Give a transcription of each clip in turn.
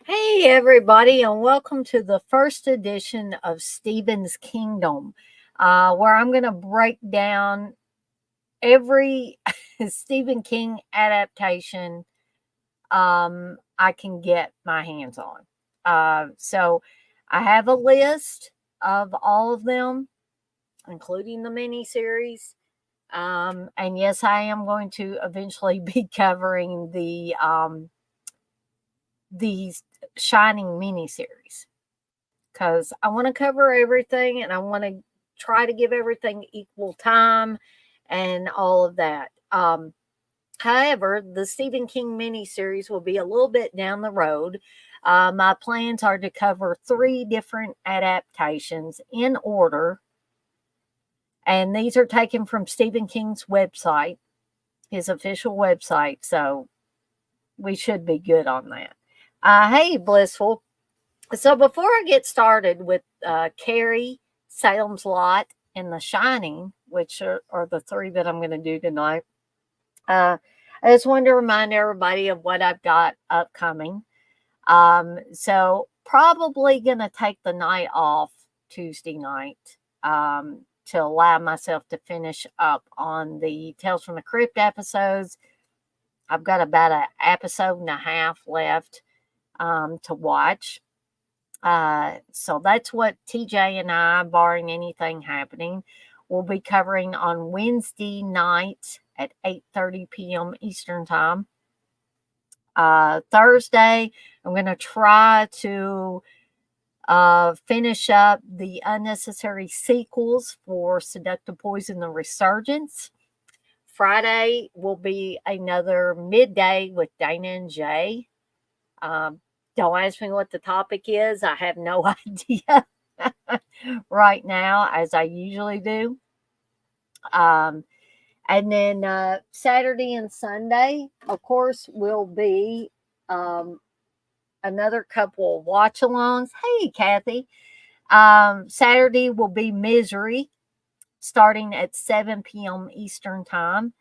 Hey, everybody, and welcome to the first edition of Stephen's Kingdom, where I'm going to break down every Stephen King adaptation I can get my hands on. So I have a list of all of them, including the miniseries. And yes, I am going to eventually be covering the Shining miniseries, because I want to cover everything and I want to try to give everything equal time and all of that. However, the Stephen King miniseries will be a little bit down the road. My plans are to cover 3 different adaptations in order, and these are taken from Stephen King's website, his official website, so we should be good on that. Hey, Blissful. So before I get started with Carrie, Salem's Lot, and The Shining, which are the 3 that I'm going to do tonight, I just wanted to remind everybody of what I've got upcoming. So probably going to take the night off Tuesday night to allow myself to finish up on the Tales from the Crypt episodes. I've got about an episode and a half left to watch. So that's what TJ and I, barring anything happening, will be covering on Wednesday night at 8:30 p.m. Eastern Time. Thursday, I'm going to try to finish up the unnecessary sequels for Seductive Poison: The Resurgence. Friday will be another midday with Dana and Jay. Don't ask me what the topic is. I have no idea right now, as I usually do. And then Saturday and Sunday, of course, will be another couple of watch-alongs. Hey, Kathy. Saturday will be Misery, starting at 7 p.m. Eastern Time.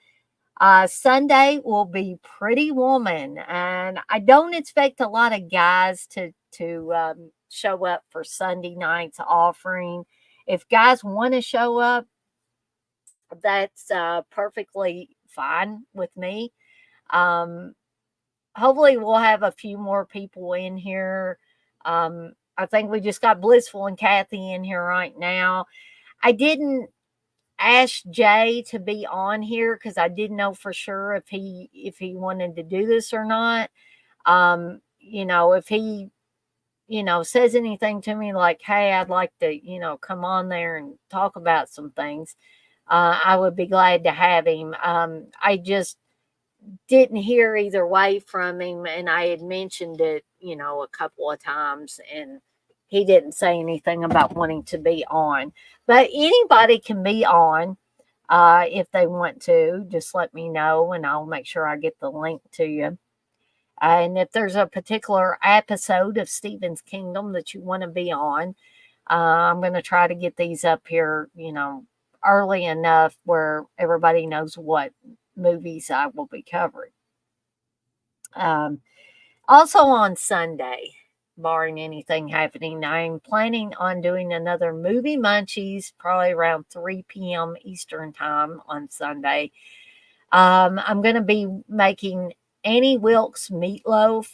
Sunday will be Pretty Woman, and I don't expect a lot of guys to show up for Sunday night's offering. If guys want to show up, that's perfectly fine with me. Hopefully we'll have a few more people in here. I think we just got Blissful and Kathy in here right now. I didn't ask Jay to be on here because I didn't know for sure if he wanted to do this or not. If he says anything to me like, hey, I'd like to come on there and talk about some things, I would be glad to have him. I just didn't hear either way from him, and I had mentioned it a couple of times, and he didn't say anything about wanting to be on. But anybody can be on if they want to. Just let me know, and I'll make sure I get the link to you. And if there's a particular episode of Stephen's Kingdom that you want to be on, I'm going to try to get these up here, early enough where everybody knows what movies I will be covering. Also on Sunday, barring anything happening, I'm planning on doing another Movie Munchies, probably around 3 p.m. Eastern Time on Sunday. I'm going to be making Annie Wilkes meatloaf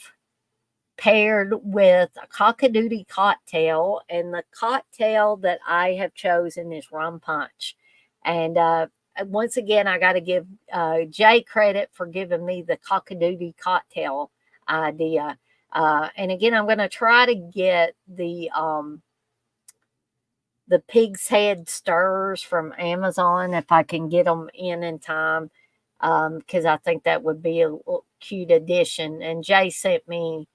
paired with a cockadoodie cocktail, and the cocktail that I have chosen is rum punch. And once again, I got to give Jay credit for giving me the cockadoodie cocktail idea. And again, I'm going to try to get the pig's head stirs from Amazon if I can get them in time, because I think that would be a cute addition. And Jay sent me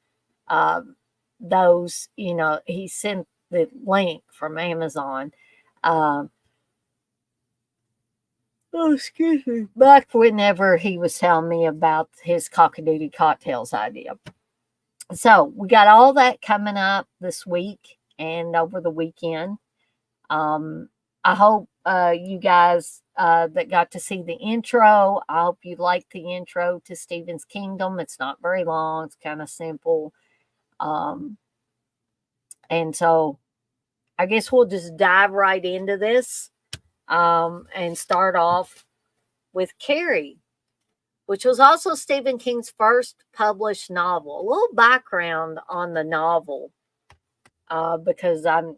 um, those, he sent the link from Amazon. Um, oh, excuse me. Back whenever he was telling me about his cockadoodie cocktails idea. So we got all that coming up this week and over the weekend. Um, I hope you guys that got to see the intro, I hope you liked the intro to Stephen's Kingdom. It's not very long, it's kind of simple. Um, and so I guess we'll just dive right into this and start off with Carrie, which was also Stephen King's first published novel. A little background on the novel because I'm,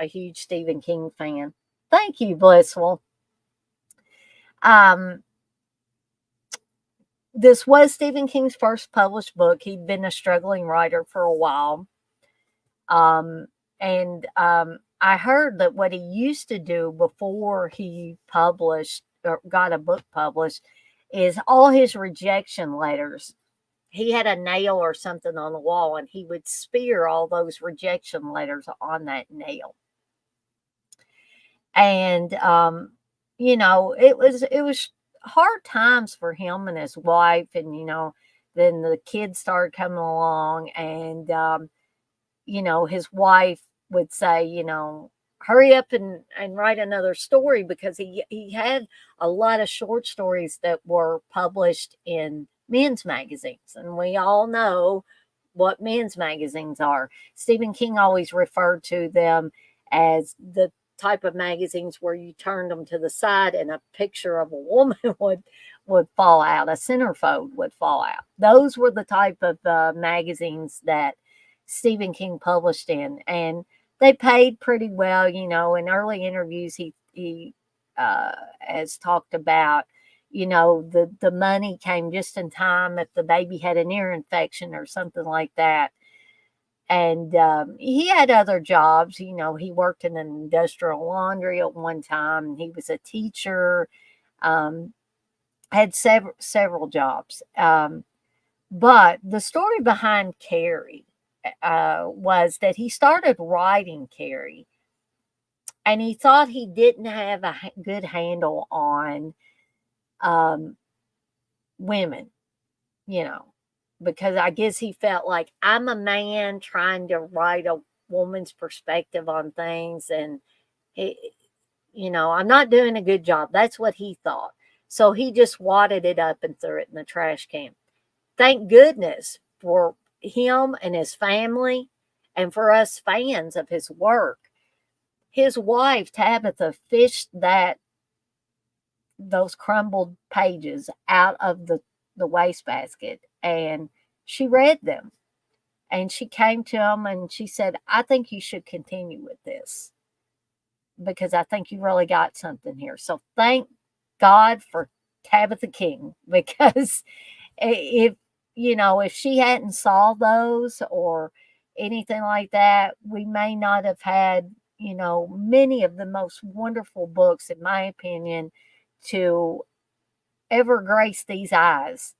a huge Stephen King fan. Thank you, Blissful. Um, this was Stephen King's first published book. He'd been a struggling writer for a while. And I heard that what he used to do before he published or got a book published is all his rejection letters. He had a nail or something on the wall, and he would spear all those rejection letters on that nail. And it was hard times for him and his wife, and then the kids started coming along, and his wife would say, hurry up and write another story, because he had a lot of short stories that were published in men's magazines. And we all know what men's magazines are. Stephen King always referred to them as the type of magazines where you turned them to the side and a picture of a woman would fall out, a centerfold would fall out. Those were the type of magazines that Stephen King published in, and they paid pretty well. In early interviews, he has talked about, the money came just in time if the baby had an ear infection or something like that. And he had other jobs. He worked in an industrial laundry at one time. He was a teacher. Had several jobs. But the story behind Carrie was that he started writing Carrie, and he thought he didn't have a good handle on women, because I guess he felt like, I'm a man trying to write a woman's perspective on things, and I'm not doing a good job. That's what he thought. So he just wadded it up and threw it in the trash can. Thank goodness for him and his family, and for us fans of his work. His wife, Tabitha, fished those crumbled pages out of the wastebasket, and she read them. And she came to him and she said, I think you should continue with this, because I think you really got something here. So thank God for Tabitha King, because if she hadn't saw those or anything like that, we may not have had, many of the most wonderful books, in my opinion, to ever grace these eyes.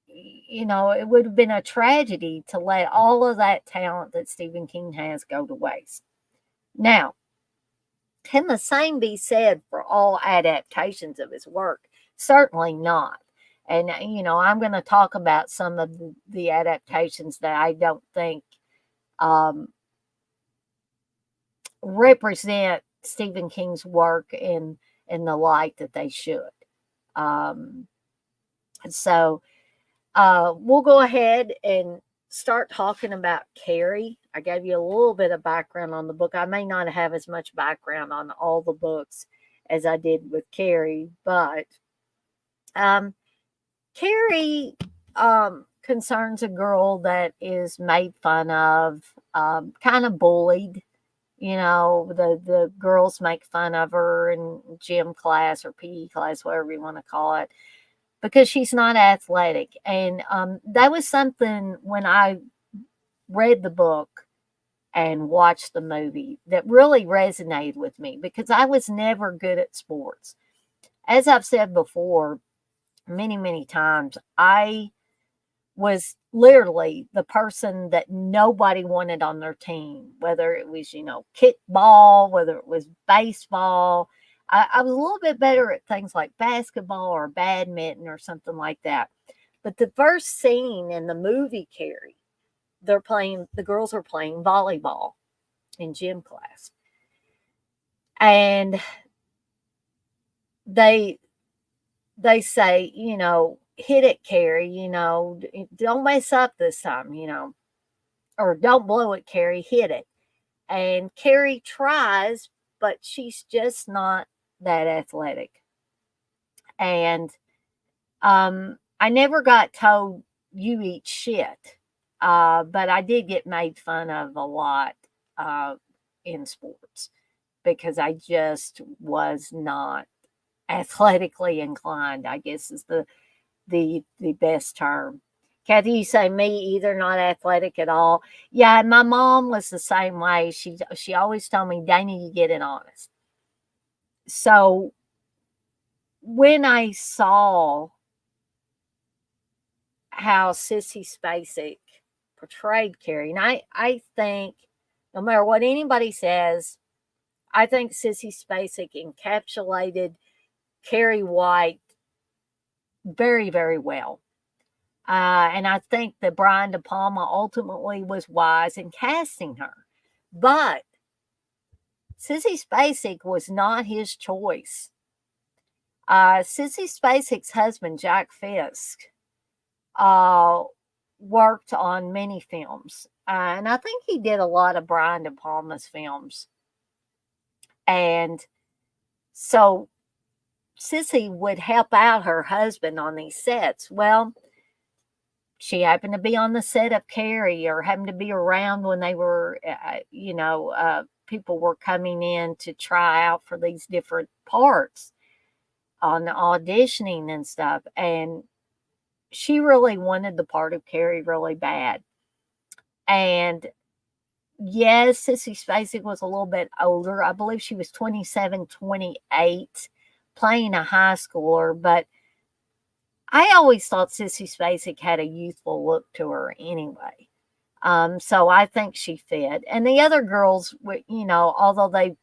It would have been a tragedy to let all of that talent that Stephen King has go to waste. Now, can the same be said for all adaptations of his work? Certainly not. And, I'm going to talk about some of the adaptations that I don't think represent Stephen King's work in the light that they should. So we'll go ahead and start talking about Carrie. I gave you a little bit of background on the book. I may not have as much background on all the books as I did with Carrie. But um, Carrie concerns a girl that is made fun of, kind of bullied. The girls make fun of her in gym class or PE class, whatever you want to call it, because she's not athletic. And that was something when I read the book and watched the movie that really resonated with me because I was never good at sports. As I've said before, many, many times, I was literally the person that nobody wanted on their team, whether it was, kickball, whether it was baseball. I was a little bit better at things like basketball or badminton or something like that. But the first scene in the movie, Carrie, the girls are playing volleyball in gym class. And they they say, hit it, Carrie, don't mess up this time, or don't blow it, Carrie, hit it. And Carrie tries, but she's just not that athletic. And I never got told you eat shit, but I did get made fun of a lot uh, in sports because I just was not athletically inclined, I guess is the best term. Kathy, you say me either, not athletic at all. Yeah, my mom was the same way. She always told me, Dana, you get it honest. So when I saw how Sissy Spacek portrayed Carrie, and I think no matter what anybody says, I think Sissy Spacek encapsulated Carrie White very, very well. And I think that Brian De Palma ultimately was wise in casting her. But Sissy Spacek was not his choice. Sissy Spacek's husband, Jack Fisk, uh, worked on many films. And I think he did a lot of Brian De Palma's films. And so Sissy would help out her husband on these sets. Well, she happened to be on the set of Carrie or happened to be around when they were, people were coming in to try out for these different parts on the auditioning and stuff. And she really wanted the part of Carrie really bad. And yes, Sissy Spacek was a little bit older. I believe she was 27, 28, playing a high schooler, but I always thought Sissy Spacek had a youthful look to her anyway. So I think she fit. And the other girls, although they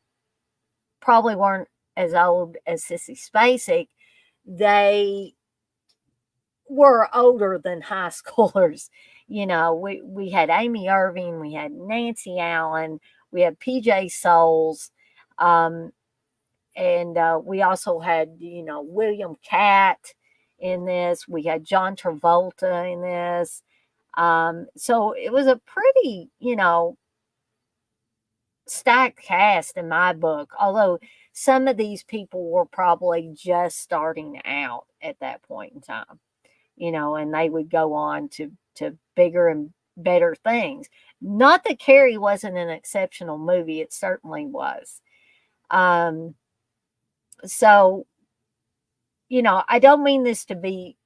probably weren't as old as Sissy Spacek, they were older than high schoolers. We had Amy Irving, we had Nancy Allen, we had PJ Souls, um, and we also had, William Catt in this. We had John Travolta in this. So it was a pretty, stacked cast in my book, although some of these people were probably just starting out at that point in time, and they would go on to bigger and better things. Not that Carrie wasn't an exceptional movie, it certainly was. So I don't mean this to be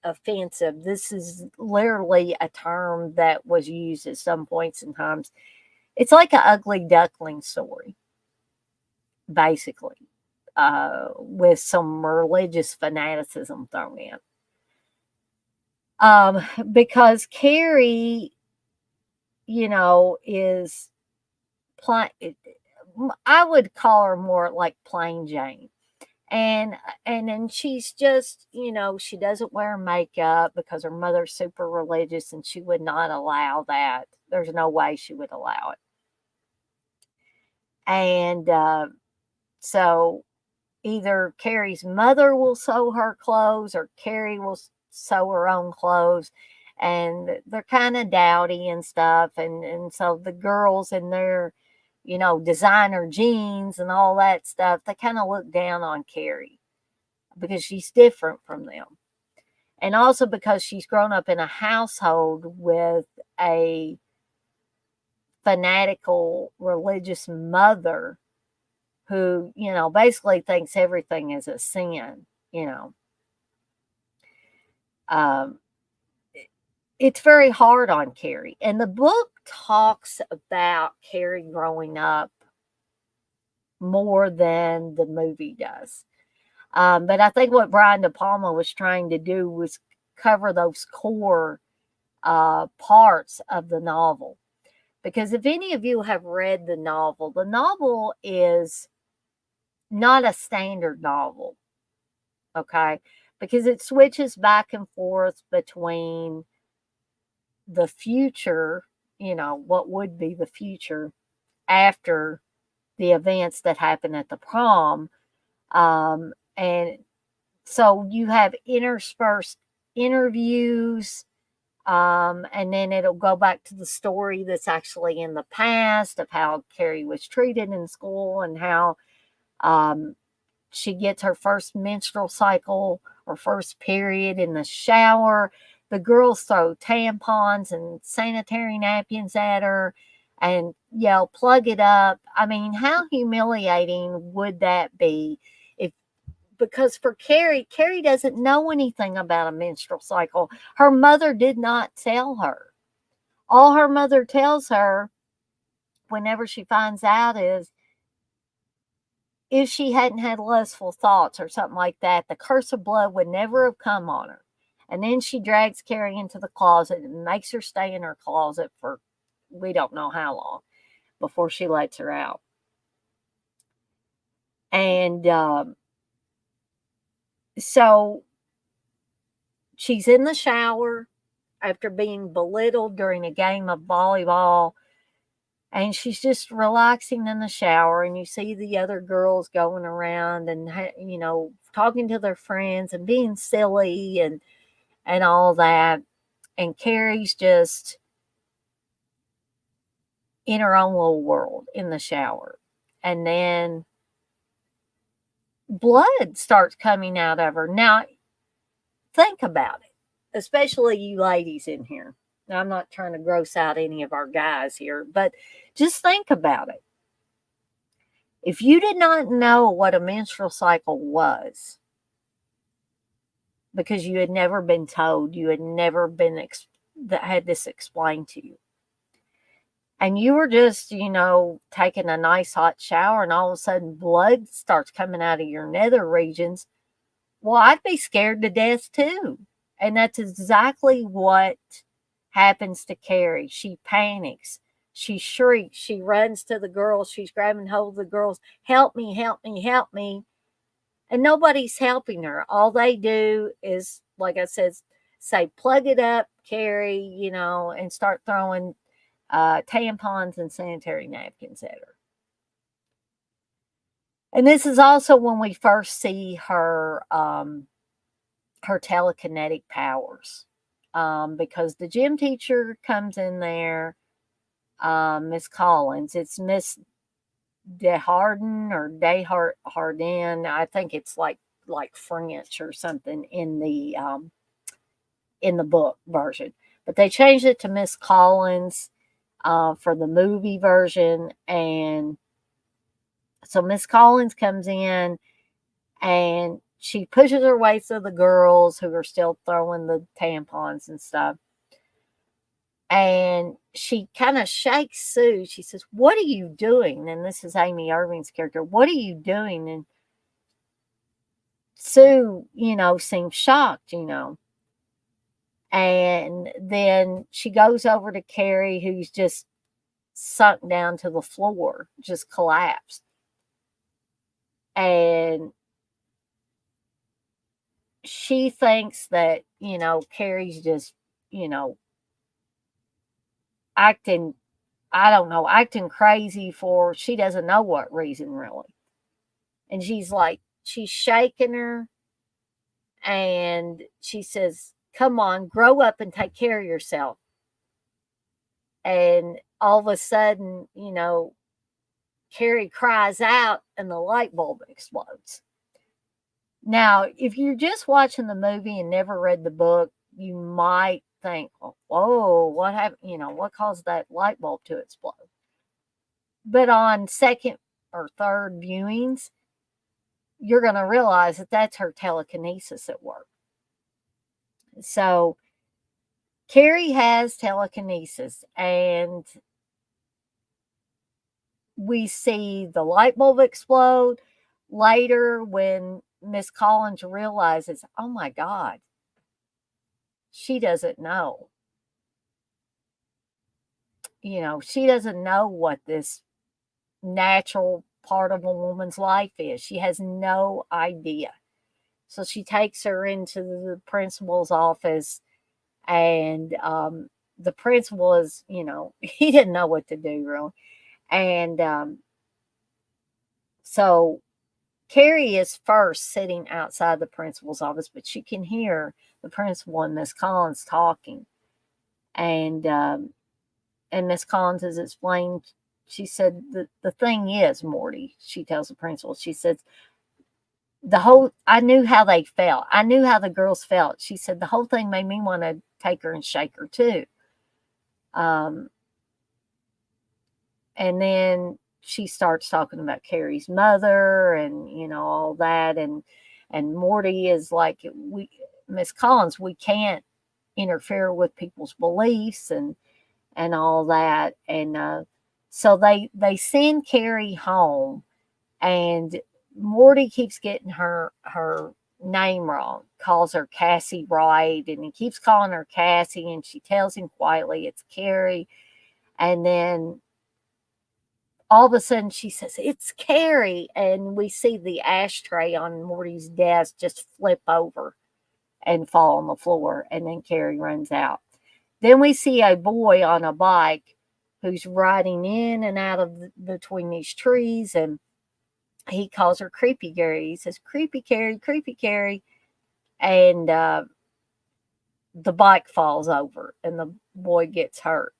offensive. This is literally a term that was used at some points in times. It's like an ugly duckling story, basically, with some religious fanaticism thrown in. Because Carrie, is plain. I would call her more like plain Jane. And then she's just, she doesn't wear makeup because her mother's super religious and she would not allow that. There's no way she would allow it. And so either Carrie's mother will sew her clothes or Carrie will sew her own clothes. And they're kind of dowdy and stuff. And so the girls in their designer jeans and all that stuff, they kind of look down on Carrie because she's different from them. And also because she's grown up in a household with a fanatical religious mother who, basically thinks everything is a sin, you know. Um, it's very hard on Carrie. And the book talks about Carrie growing up more than the movie does. But I think what Brian De Palma was trying to do was cover those core parts of the novel. Because if any of you have read the novel is not a standard novel, okay? Because it switches back and forth between the future, what would be the future after the events that happen at the prom. And so you have interspersed interviews, and then it'll go back to the story that's actually in the past of how Carrie was treated in school and how um, she gets her first menstrual cycle or first period in the shower. The girls throw tampons and sanitary napkins at her and yell, "Plug it up." I mean, how humiliating would that be? If Because for Carrie doesn't know anything about a menstrual cycle. Her mother did not tell her. All her mother tells her whenever she finds out is if she hadn't had lustful thoughts or something like that, the curse of blood would never have come on her. And then she drags Carrie into the closet and makes her stay in her closet for we don't know how long before she lets her out. And so she's in the shower after being belittled during a game of volleyball. And she's just relaxing in the shower, and you see the other girls going around and talking to their friends and being silly and all that. And Carrie's just in her own little world in the shower. And then blood starts coming out of her. Now, think about it, especially you ladies in here. Now, I'm not trying to gross out any of our guys here, but just think about it. If you did not know what a menstrual cycle was, because you had never been told, you had never been had this explained to you, and you were just, taking a nice hot shower, and all of a sudden blood starts coming out of your nether regions, well, I'd be scared to death too. And that's exactly what happens to Carrie. She panics. She shrieks. She runs to the girls. She's grabbing hold of the girls. Help me, help me, help me. And nobody's helping her. All they do is, like I said, say, plug it up, Carrie, and start throwing tampons and sanitary napkins at her. And this is also when we first see her her telekinetic powers. Because the gym teacher comes in there, Miss Collins. It's Miss DeHarden or Desjardins. I think it's like French or something in the book version. But they changed it to Miss Collins for the movie version. And so Miss Collins comes in and she pushes her way through the girls who are still throwing the tampons and stuff. And she kind of shakes Sue. She says, "What are you doing?" And this is Amy Irving's character. "What are you doing?" And Sue, seems shocked, And then she goes over to Carrie, who's just sunk down to the floor, just collapsed. And she thinks that, Carrie's just, acting, I don't know, acting crazy for she doesn't know what reason really. And she's shaking her and she says, "Come on, grow up and take care of yourself." And all of a sudden, Carrie cries out and the light bulb explodes. Now, if you're just watching the movie and never read the book, you might think, whoa, what happened? What caused that light bulb to explode? But on second or third viewings, you're going to realize that that's her telekinesis at work. So Carrie has telekinesis, and we see the light bulb explode. Later, when Miss Collins realizes, oh my God, she doesn't know. She doesn't know what this natural part of a woman's life is. She has no idea. So she takes her into the principal's office, and the principal is, he didn't know what to do really. And so Carrie is first sitting outside the principal's office, but she can hear the principal and Miss Collins talking. And Miss Collins is explaining, she said, the thing is, Morty, she tells the principal, she says, I knew how they felt. I knew how the girls felt. She said, the whole thing made me want to take her and shake her too. And then she starts talking about Carrie's mother and, all that. And Morty is like, Miss Collins, we can't interfere with people's beliefs and all that. And so they send Carrie home, and Morty keeps getting her name wrong, calls her Cassie Wright, and he keeps calling her Cassie, and she tells him quietly it's Carrie. And then all of a sudden she says, it's Carrie. And we see the ashtray on Morty's desk just flip over and fall on the floor. And then Carrie runs out. Then we see a boy on a bike who's riding in and out of between these trees. And he calls her Creepy Carrie. He says, Creepy Carrie, Creepy Carrie. And the bike falls over and the boy gets hurt.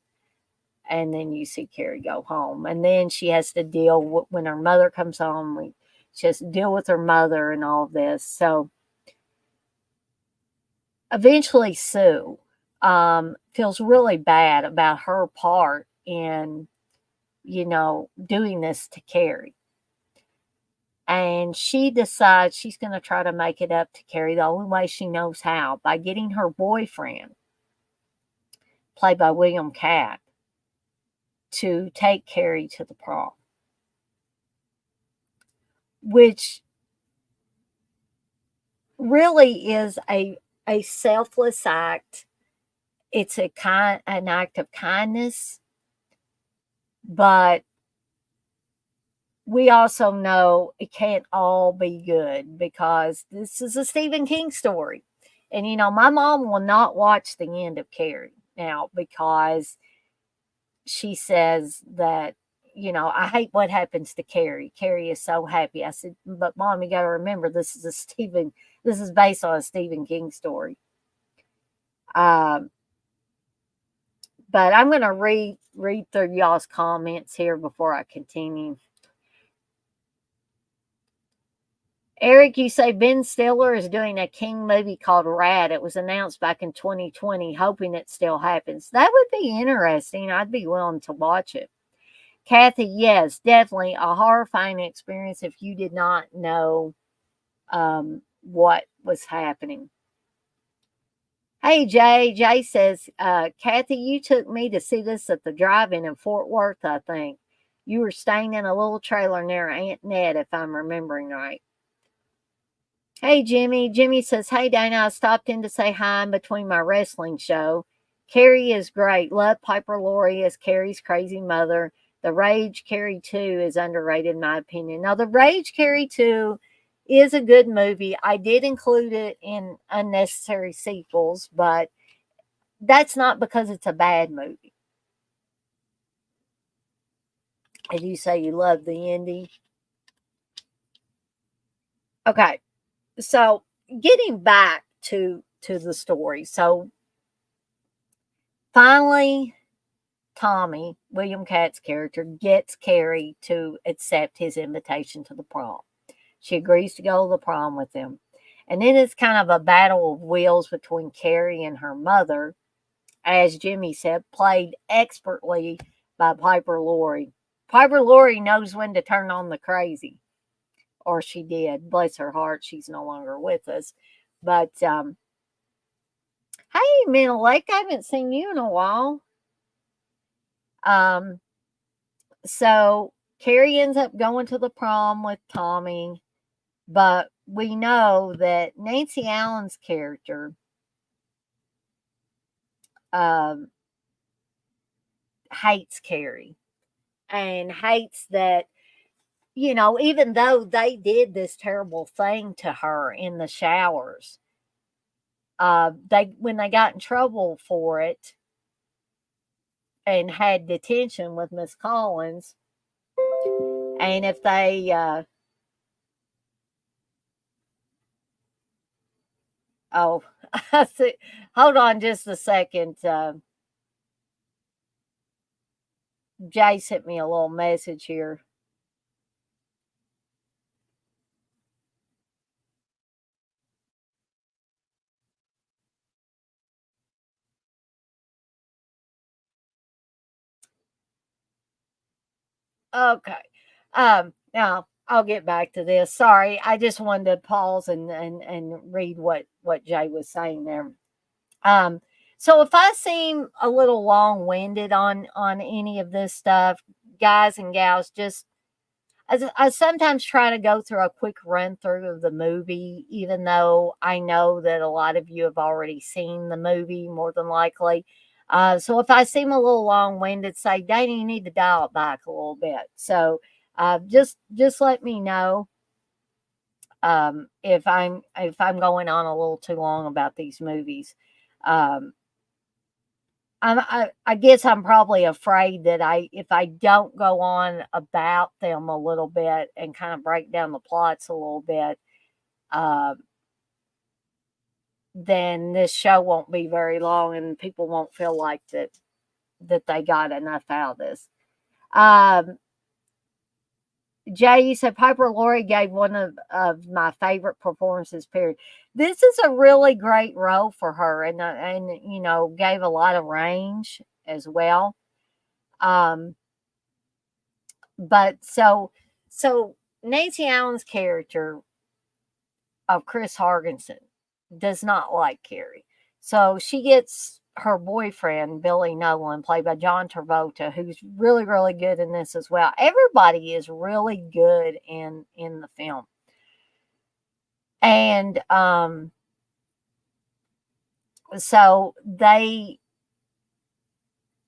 And then you see Carrie go home. And then she has to deal with, when her mother comes home, she has to deal with her mother and all of this. So eventually Sue feels really bad about her part in, doing this to Carrie. And she decides she's going to try to make it up to Carrie the only way she knows how, by getting her boyfriend, played by William Catt, to take Carrie to the prom. Which really is a selfless act. It's an act of kindness, but we also know it can't all be good because this is a Stephen King story. And, my mom will not watch the end of Carrie now because she says that, I hate what happens to Carrie. Carrie is so happy. I said, but Mom, you got to remember, this is based on a Stephen King story. But I'm going to read through y'all's comments here before I continue. Eric, you say Ben Stiller is doing a King movie called Rat. It was announced back in 2020, hoping it still happens. That would be interesting. I'd be willing to watch it. Kathy, yes, definitely a horrifying experience if you did not know what was happening. Hey, Jay. Jay says, Kathy, you took me to see this at the drive-in in Fort Worth, I think. You were staying in a little trailer near Aunt Ned, if I'm remembering right. Hey, Jimmy. Jimmy says, hey, Dana, I stopped in to say hi in between my wrestling show. Carrie is great. Love Piper Laurie as Carrie's crazy mother. The Rage Carrie 2 is underrated, in my opinion. Now, The Rage Carrie 2 is a good movie. I did include it in unnecessary sequels, but that's not because it's a bad movie. As you say, you love the ending. Okay, so getting back to the story. So finally, Tommy, William Katt's character, gets Carrie to accept his invitation to the prom. She agrees to go to the prom with him. And then it's kind of a battle of wills between Carrie and her mother, as Jimmy said, played expertly by Piper Laurie. Piper Laurie knows when to turn on the crazy, or she did. Bless her heart, she's no longer with us. But hey, Mina Lake, I haven't seen you in a while. Um, so Carrie ends up going to the prom with Tommy, but we know that Nancy Allen's character um, hates Carrie and hates that, even though they did this terrible thing to her in the showers, they when they got in trouble for it and had detention with Miss Collins, and if they oh, I see. Hold on just a second. Jay sent me a little message here. Okay. Now I'll get back to this. Sorry, I just wanted to pause and read what Jay was saying there. Um, so if I seem a little long winded on any of this stuff, guys and gals, just I sometimes try to go through a quick run through of the movie, even though I know that a lot of you have already seen the movie more than likely. So if I seem a little long winded, say, Dana, you need to dial it back a little bit. So just let me know if I'm going on a little too long about these movies. Um, I guess I'm probably afraid that if I don't go on about them a little bit and kind of break down the plots a little bit, uh, then this show won't be very long and people won't feel like that they got enough out of this. Um, Jay, you said Piper Laurie gave one of my favorite performances, period. This is a really great role for her and gave a lot of range as well. Um, but so Nancy Allen's character of Chris Hargensen does not like Carrie. So she gets her boyfriend, Billy Nolan, played by John Travolta, who's really, really good in this as well. Everybody is really good in the film. And so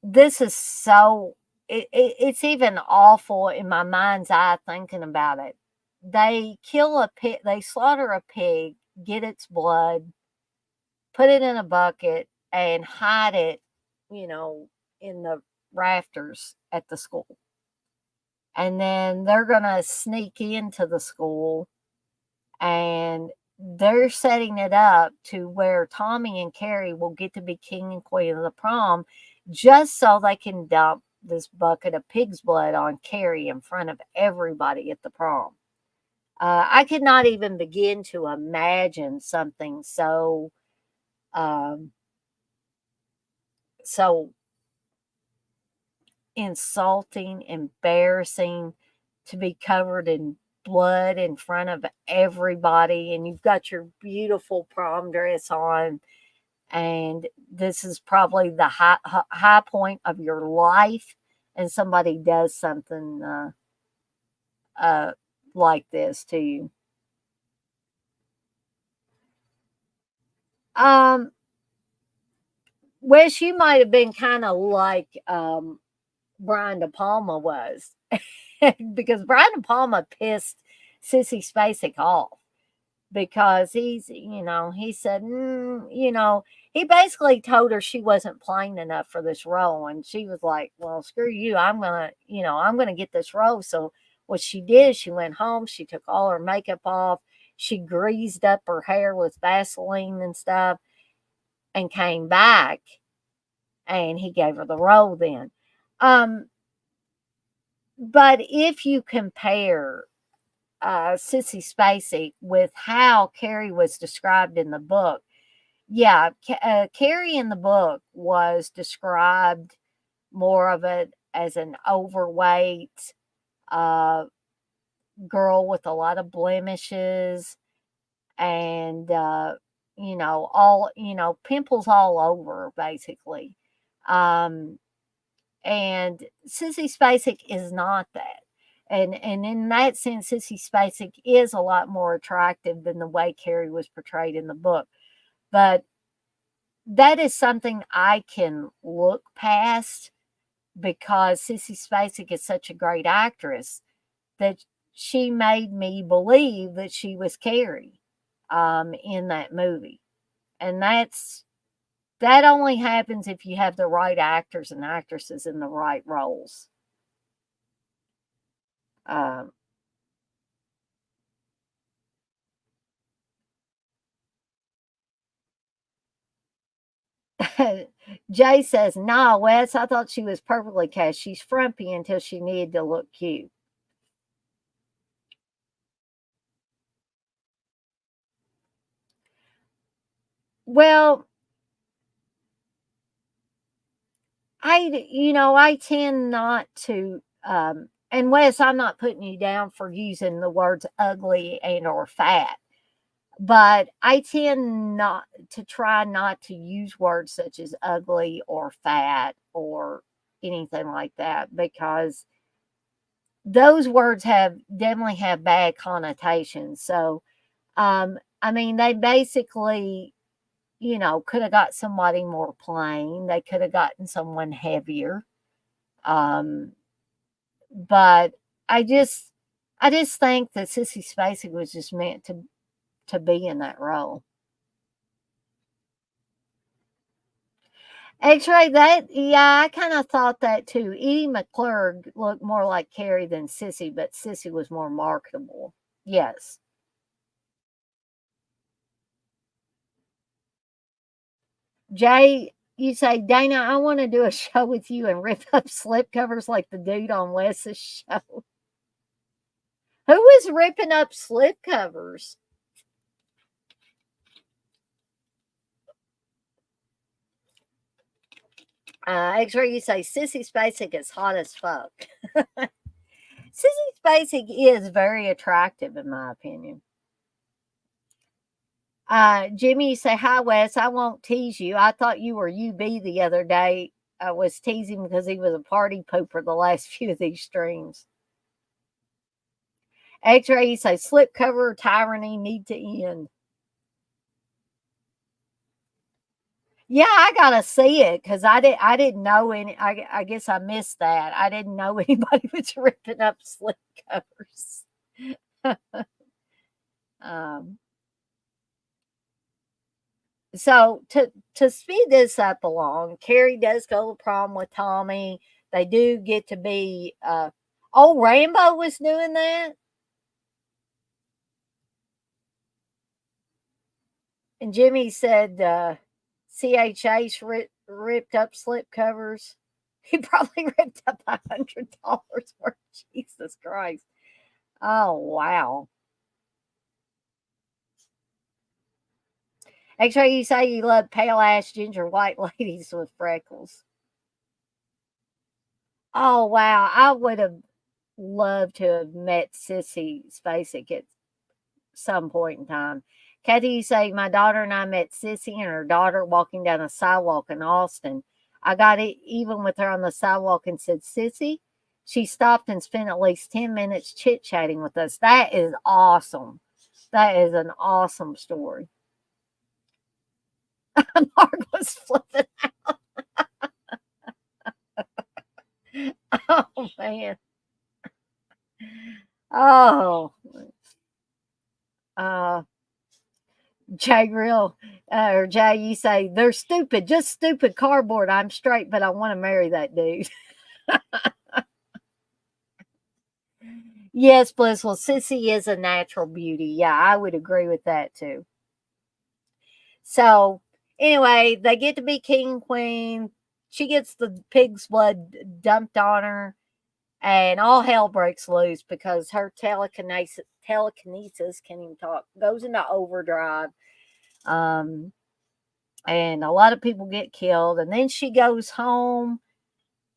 this is so it's even awful in my mind's eye thinking about it. They kill a pig, they slaughter a pig, get its blood, put it in a bucket, and hide it, you know, in the rafters at the school. And then they're going to sneak into the school and they're setting it up to where Tommy and Carrie will get to be king and queen of the prom just so they can dump this bucket of pig's blood on Carrie in front of everybody at the prom. I could not even begin to imagine something um, so insulting, embarrassing to be covered in blood in front of everybody, and you've got your beautiful prom dress on, and this is probably the high point of your life, and somebody does something uh, like this to you. Um, Wes, you might have been kind of like Brian De Palma was, because Brian De Palma pissed Sissy Spacek off because he said, he basically told her she wasn't plain enough for this role. And she was like, well, screw you. I'm going to get this role. So what she did, she went home, she took all her makeup off, she greased up her hair with Vaseline and stuff and came back and he gave her the role then. Um, but if you compare Sissy Spacek with how Carrie was described in the book, yeah, Carrie in the book was described more of it as an overweight uh, girl with a lot of blemishes and pimples all over basically. Um, and Sissy Spacek is not that. And in that sense, Sissy Spacek is a lot more attractive than the way Carrie was portrayed in the book. But that is something I can look past because Sissy Spacek is such a great actress that she made me believe that she was Carrie in that movie. And that only happens if you have the right actors and actresses in the right roles. Um, Jay says, "Nah, Wes, I thought she was perfectly cast. She's frumpy until she needed to look cute." Well, I tend not to, and Wes, I'm not putting you down for using the words ugly and or fat, but I tend not to try not to use words such as ugly or fat or anything like that because those words have definitely have bad connotations. So, I mean, they basically, could have got somebody more plain. They could have gotten someone heavier. Um, but I just, I just think that Sissy Spacek was just meant to be in that role. X-ray, that yeah, I kind of thought that too. Edie McClurg looked more like Carrie than Sissy, but Sissy was more marketable. Yes. Jay, you say, Dana, I want to do a show with you and rip up slipcovers like the dude on Wes's show. Who is ripping up slipcovers? X-ray, you say, Sissy Spacek is hot as fuck. Sissy Spacek is very attractive, in my opinion. Jimmy, you say, hi, Wes. I won't tease you. I thought you were UB the other day. I was teasing because he was a party pooper the last few of these streams. X-ray, you say, slipcover tyranny need to end. Yeah, I gotta see it because I didn't know any. I guess I missed that. I didn't know anybody was ripping up slipcovers. um, so to speed this up along, Carrie does go to prom with Tommy. They do get to be. Oh, Rambo was doing that, and Jimmy said CHH ripped up slipcovers. He probably ripped up $100 worth. Jesus Christ! Oh wow! Actually, you say you love pale ass ginger white ladies with freckles. Oh wow! I would have loved to have met Sissy Spacek at some point in time. Kathy, you say my daughter and I met Sissy and her daughter walking down a sidewalk in Austin. I got it even with her on the sidewalk and said, Sissy. She stopped and spent at least 10 minutes chit chatting with us. That is awesome. That is an awesome story. Mark was flipping. Oh man. Oh, uh, Jay Grill or Jay, you say they're stupid, just stupid cardboard. I'm straight, but I want to marry that dude. Yes, Blissful. Sissy is a natural beauty. Yeah, I would agree with that too. So, anyway, they get to be king and queen. she gets the pig's blood dumped on her, and all hell breaks loose because her telekinesis can't even talk, goes into overdrive. Um, and a lot of people get killed. And then she goes home,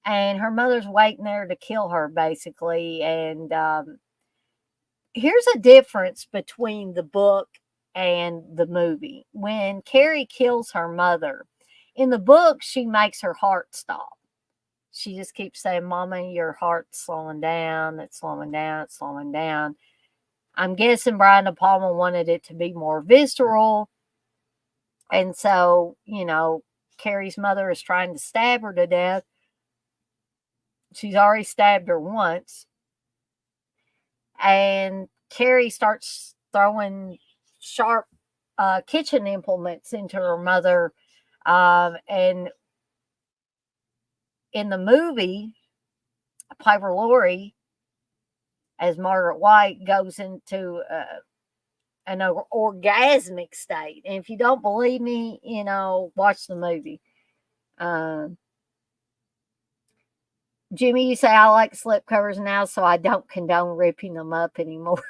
and her mother's waiting there to kill her, basically. And here's a difference between the book and the movie. When Carrie kills her mother, in the book, she makes her heart stop. She just keeps saying, Mama, your heart's slowing down, it's slowing down, it's slowing down. I'm guessing Brian De Palma wanted it to be more visceral. And so, Carrie's mother is trying to stab her to death. She's already stabbed her once. And Carrie starts throwing sharp kitchen implements into her mother. And in the movie, Piper Laurie, as Margaret White, goes into an orgasmic state. And if you don't believe me, watch the movie. Jimmy, you say I like slip covers now, so I don't condone ripping them up anymore.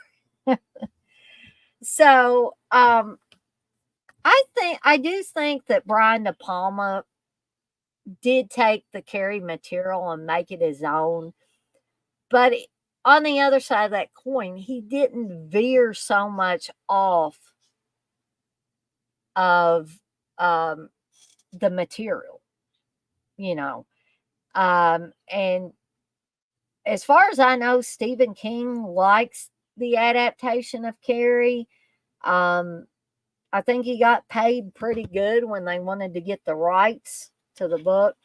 So, I do think that Brian De Palma did take the Carrie material and make it his own. But on the other side of that coin, he didn't veer so much off of the material, and as far as I know, Stephen King likes the adaptation of Carrie. I think he got paid pretty good when they wanted to get the rights to the book.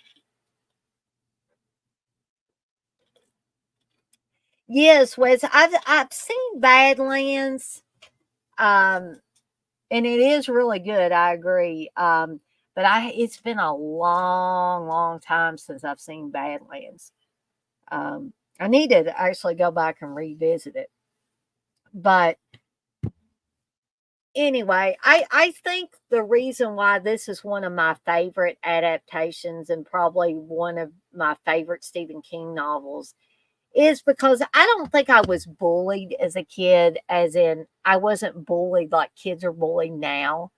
Yes, Wes, I've seen Badlands, and it is really good. I agree. But it's been a long, long time since I've seen Badlands. I need to actually go back and revisit it. But anyway, I think the reason why this is one of my favorite adaptations and probably one of my favorite Stephen King novels is because I don't think I was bullied as a kid, as in I wasn't bullied like kids are bullied now.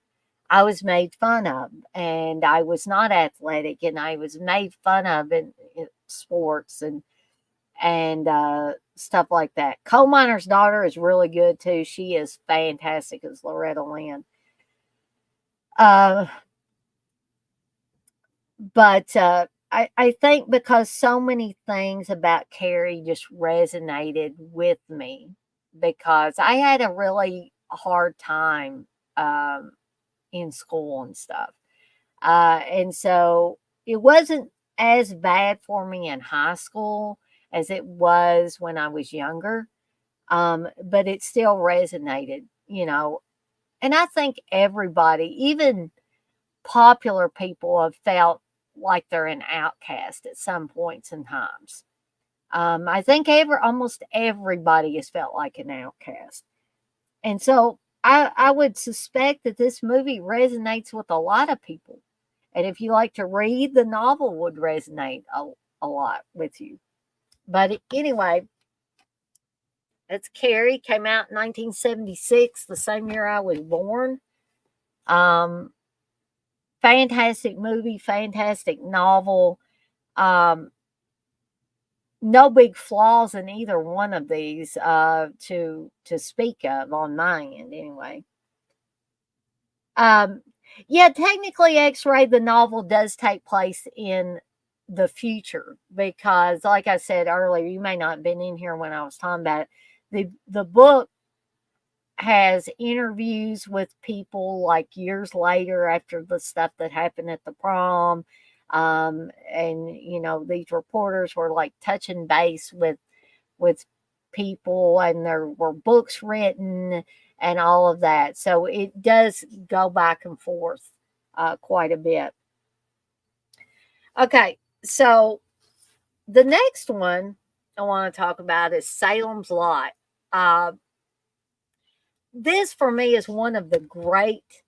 I was made fun of, and I was not athletic, and I was made fun of in sports and stuff like that. Coal Miner's Daughter is really good too. She is fantastic as Loretta Lynn. Uh, but I think because so many things about Carrie just resonated with me because I had a really hard time in school and stuff. And so it wasn't as bad for me in high school as it was when I was younger. But it still resonated. And I think everybody, even popular people, have felt like they're an outcast at some points in times. I think almost everybody has felt like an outcast. And so I would suspect that this movie resonates with a lot of people. And if you like to read, the novel would resonate a lot with you. But anyway, it's Carrie, came out in 1976, the same year I was born. Um, Fantastic movie, fantastic novel. Um, no big flaws in either one of these to speak of on my end, anyway. Um, yeah, technically, X-Ray, the novel does take place in the future because, like I said earlier, you may not have been in here when I was talking about it. The book has interviews with people like years later after the stuff that happened at the prom. And these reporters were like touching base with people, and there were books written and all of that. So it does go back and forth quite a bit. Okay, so the next one I want to talk about is Salem's Lot. Uh, this for me is one of the great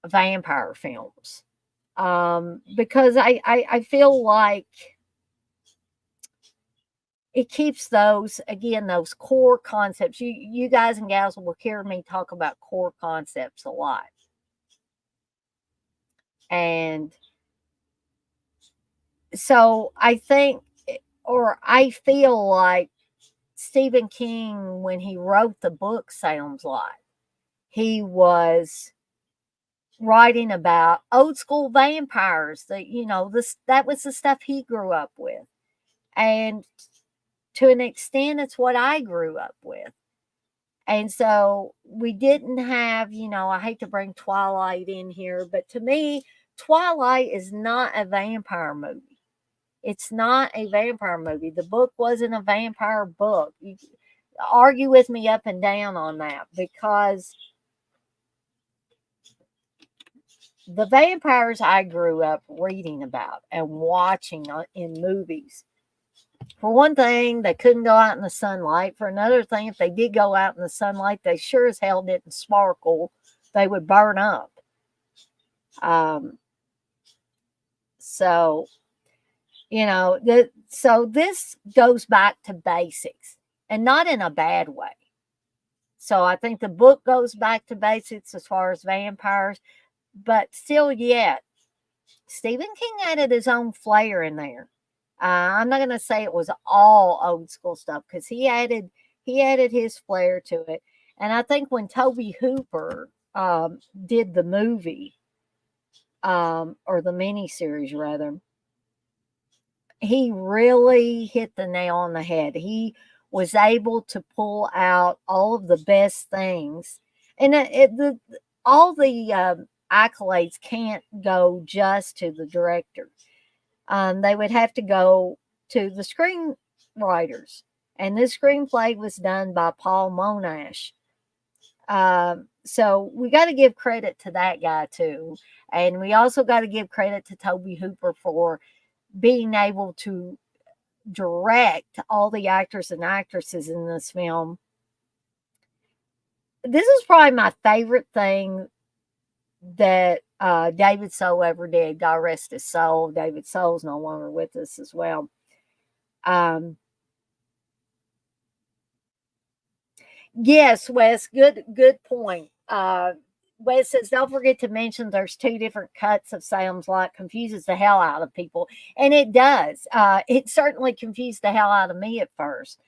vampire films. Because I feel like it keeps those, again, those core concepts. You guys and gals will hear me talk about core concepts a lot. And so I think, or I feel like Stephen King, when he wrote the book Salem's Lot, he was writing about old school vampires, that, this, that was the stuff he grew up with. And to an extent, it's what I grew up with. And so we didn't have, I hate to bring Twilight in here, but to me, Twilight is not a vampire movie. It's not a vampire movie. The book wasn't a vampire book. You argue with me up and down on that, because the vampires I grew up reading about and watching in movies, for one thing, they couldn't go out in the sunlight. For another thing, if they did go out in the sunlight, they sure as hell didn't sparkle. They would burn up. Um, so, so this goes back to basics, and not in a bad way. So I think the book goes back to basics as far as vampires, but still yet, Stephen King added his own flair in there. I'm not going to say it was all old school stuff, because he added his flair to it. And I think when Toby Hooper did the movie, or the miniseries rather, he really hit the nail on the head. He was able to pull out all of the best things, and all the accolades can't go just to the director. They would have to go to the screenwriters. And this screenplay was done by Paul Monash. So we got to give credit to that guy too. And we also got to give credit to Toby Hooper for being able to direct all the actors and actresses in this film. This is probably my favorite thing that David Soul ever did. God rest his soul. David Soul's no longer with us as well. Yes, Wes, good point. Wes says, don't forget to mention there's two different cuts of Salem's Lot. Confuses the hell out of people. And it does. It certainly confused the hell out of me at first.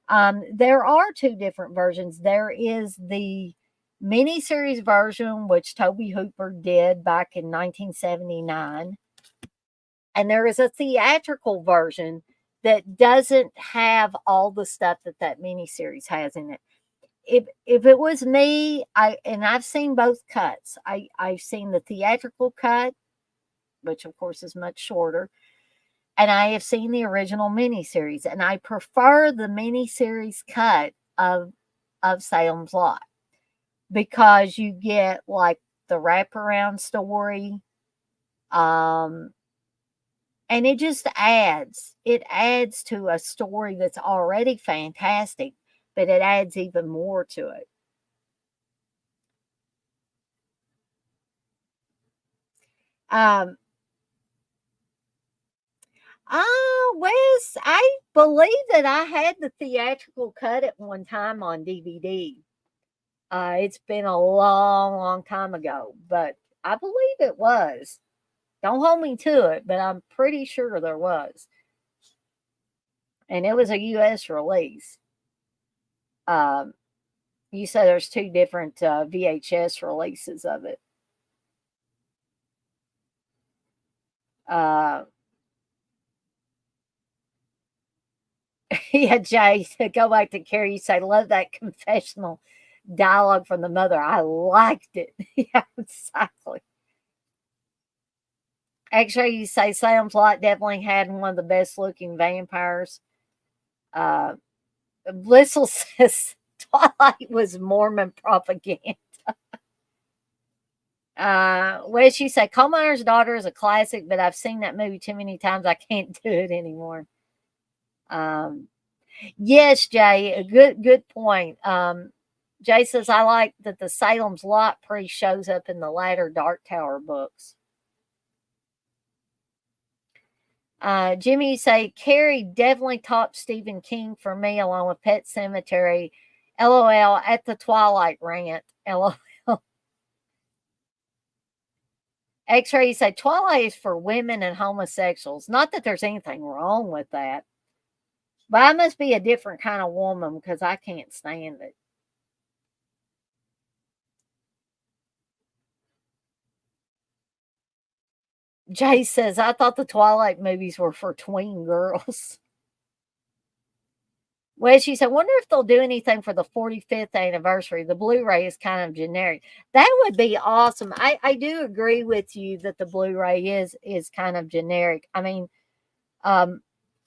There are two different versions. There is the miniseries version, which Toby Hooper did back in 1979. And there is a theatrical version that doesn't have all the stuff that miniseries has in it. If it was me, I've seen both cuts. I've seen the theatrical cut, which of course is much shorter, and I have seen the original miniseries, and I prefer the miniseries cut of Salem's Lot, because you get like the wraparound story, and it just adds to a story that's already fantastic, but it adds even more to it. Wes, I believe that I had the theatrical cut at one time on DVD. It's been a long, long time ago, but I believe it was. Don't hold me to it, but I'm pretty sure there was. And it was a US release. Um, you say there's two different VHS releases of it. Uh, yeah, Jay, to go back to Carrie, you say, love that confessional dialogue from the mother. I liked it. Yeah, exactly. Actually, you say Salem's Lot definitely had one of the best looking vampires. Uh, Blissel says Twilight was Mormon propaganda. Wes, you say Coal Miner's Daughter is a classic, but I've seen that movie too many times. I can't do it anymore. Um, yes, Jay, a good point. Jay says I like that the Salem's Lot priest shows up in the latter Dark Tower books. Jimmy, you say Carrie definitely topped Stephen King for me, along with Pet Cemetery. LOL at the Twilight rant. LOL. X-ray, you say Twilight is for women and homosexuals. Not that there's anything wrong with that, but I must be a different kind of woman because I can't stand it. Jay says, I thought the Twilight movies were for tween girls. Well, she said, wonder if they'll do anything for the 45th anniversary. The Blu-ray is kind of generic. That would be awesome. I do agree with you that the Blu-ray is kind of generic. I mean, um,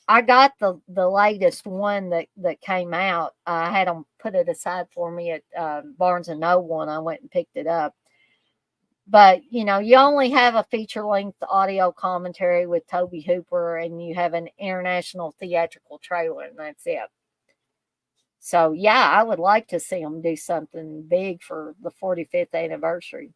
I got the latest one that came out. I had them put it aside for me at Barnes and Noble, and I went and picked it up. But you only have a feature length audio commentary with Toby Hooper, and you have an international theatrical trailer, and that's it. So yeah, I would like to see them do something big for the 45th anniversary.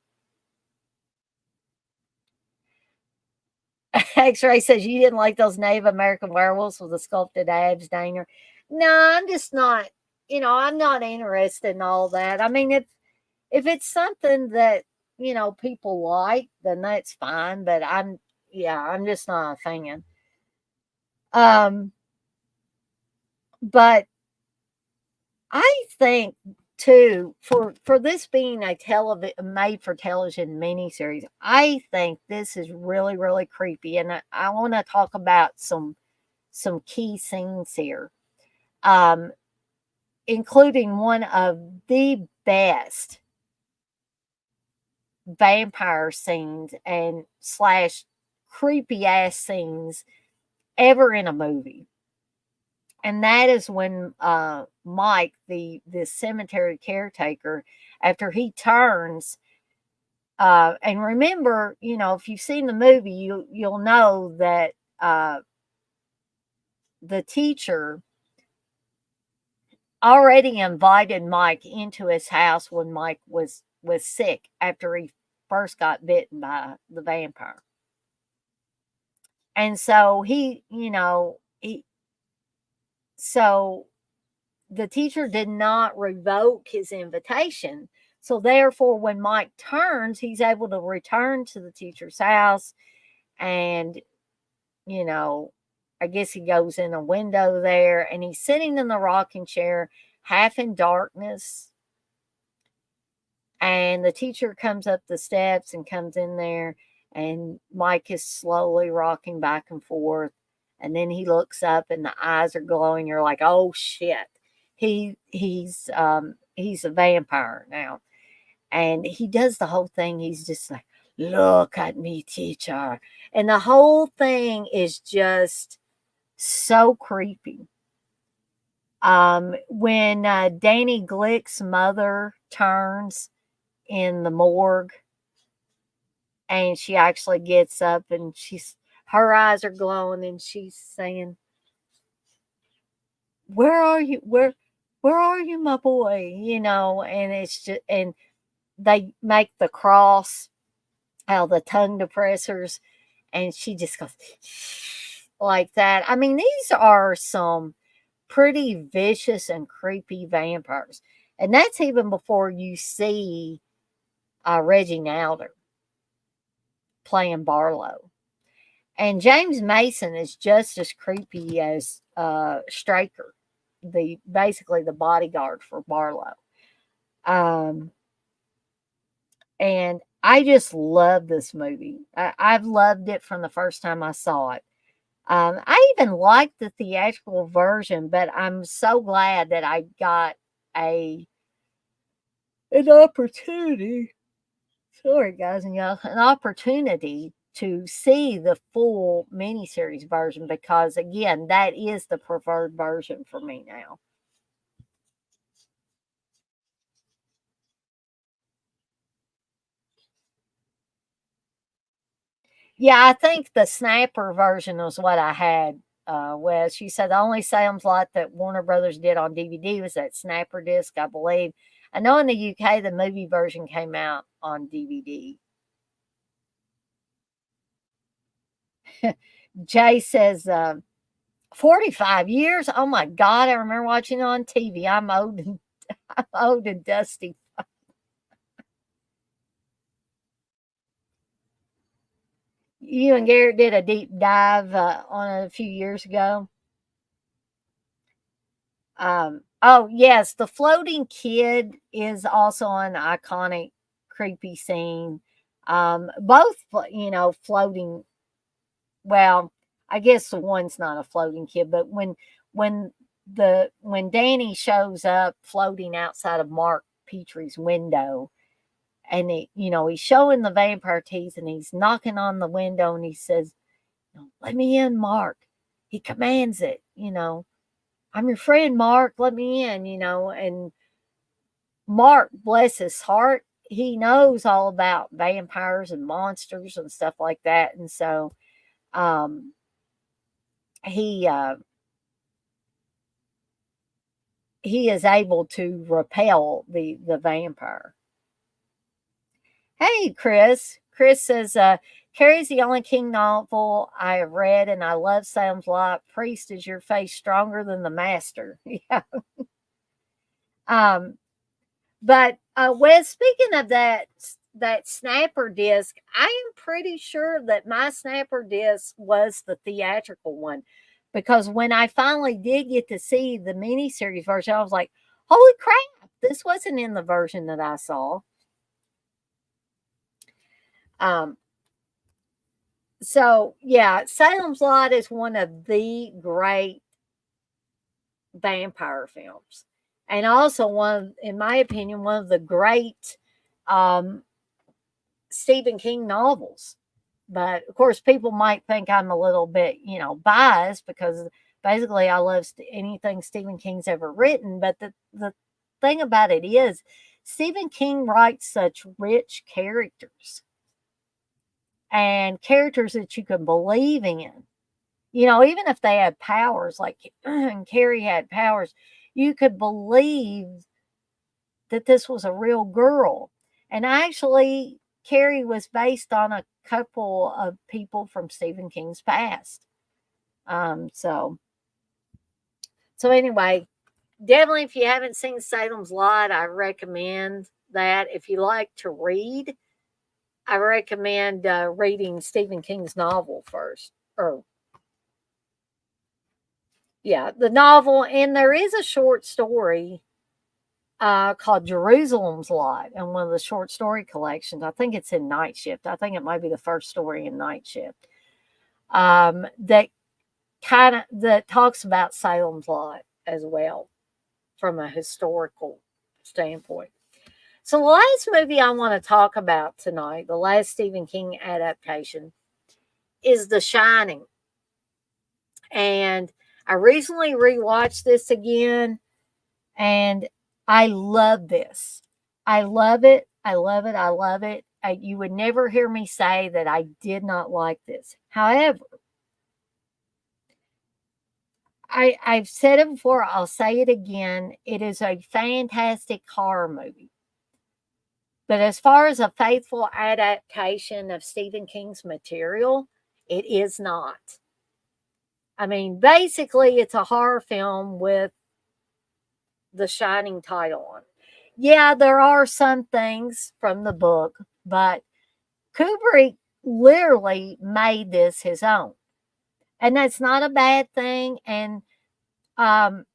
X-Ray says you didn't like those Native American werewolves with the sculpted abs, Danger. No, I'm just not. I'm not interested in all that. I mean, if it's something that people like, then that's fine. But I'm just not a fan. Um, but I think too, for this being a made for television miniseries, I think this is really really creepy, and I want to talk about some key scenes here, um, including one of the best vampire scenes and slash creepy ass scenes ever in a movie. And that is when Mike, the cemetery caretaker, after he turns, and remember, if you've seen the movie, you'll know that the teacher already invited Mike into his house when Mike was sick after he first got bitten by the vampire. And so so the teacher did not revoke his invitation. So therefore, when Mike turns, he's able to return to the teacher's house, and you know, I guess he goes in a window there, and he's sitting in the rocking chair, half in darkness. And the teacher comes up the steps and comes in there, and Mike is slowly rocking back and forth. And then he looks up, and the eyes are glowing. You're like, oh shit, he's a vampire now. And he does the whole thing. He's just like, look at me, teacher. And the whole thing is just so creepy. When Danny Glick's mother turns in the morgue, and she actually gets up, and her eyes are glowing, and she's saying, where are you? Where are you, my boy? And it's just, and they make the cross out of the tongue depressors, and she just goes like that. I mean, these are some pretty vicious and creepy vampires. And that's even before you see Reggie Nalder playing Barlow. And James Mason is just as creepy as Straker, basically the bodyguard for Barlow. And I just love this movie. I've loved it from the first time I saw it. I even liked the theatrical version, but I'm so glad that I got an opportunity. Sorry, guys and y'all, an opportunity to see the full miniseries version, because again, that is the preferred version for me now. Yeah, I think the Snapper version was what I had. Wes, she said the only Sam's Lot that Warner Brothers did on DVD was that Snapper disc, I believe. I know in the UK the movie version came out on DVD. Jay says, 45 years? Oh my God, I remember watching it on TV. I'm old and I'm old and dusty. You and Garrett did a deep dive on it a few years ago. Oh yes, the floating kid is also an iconic, creepy scene. Both, floating. Well, I guess the one's not a floating kid, but when when Danny shows up floating outside of Mark Petrie's window, and he's showing the vampire teeth, and he's knocking on the window, and he says, "Let me in, Mark." He commands it. I'm your friend, Mark. Let me in. And Mark, bless his heart, he knows all about vampires and monsters and stuff like that, and so um, he he is able to repel the vampire. Hey, Chris. Chris says, Carrie's the only King novel I have read, and I love Salem's Lot. Priest, is your face stronger than the master? Yeah. Um, but Wes, speaking of that snapper disc, I am pretty sure that my snapper disc was the theatrical one, because when I finally did get to see the miniseries version, I was like, "Holy crap! This wasn't in the version that I saw." Um, so yeah, Salem's Lot is one of the great vampire films, and also in my opinion, one of the great um, Stephen King novels. But of course, people might think I'm a little bit, biased, because basically I love anything Stephen King's ever written. But the thing about it is, Stephen King writes such rich characters, and characters that you can believe in. Even if they had powers, like Carrie had powers, you could believe that this was a real girl. And actually, Carrie was based on a couple of people from Stephen King's past. So anyway, definitely, if you haven't seen Salem's Lot, I recommend that. If you like to read, I recommend reading Stephen King's novel first. Or yeah, the novel, and there is a short story called Jerusalem's Lot, and one of the short story collections. I think it's in Night Shift. I think it might be the first story in Night Shift. That that talks about Salem's Lot as well from a historical standpoint. So the last movie I want to talk about tonight, the last Stephen King adaptation, is The Shining. And I recently rewatched this again, and I love this. I love it. I love it. I love it. You would never hear me say that I did not like this. However, I've said it before, I'll say it again. It is a fantastic horror movie. But as far as a faithful adaptation of Stephen King's material, it is not. I mean, basically, it's a horror film with the Shining title on it. Yeah, there are some things from the book, but Kubrick literally made this his own. And that's not a bad thing. And um,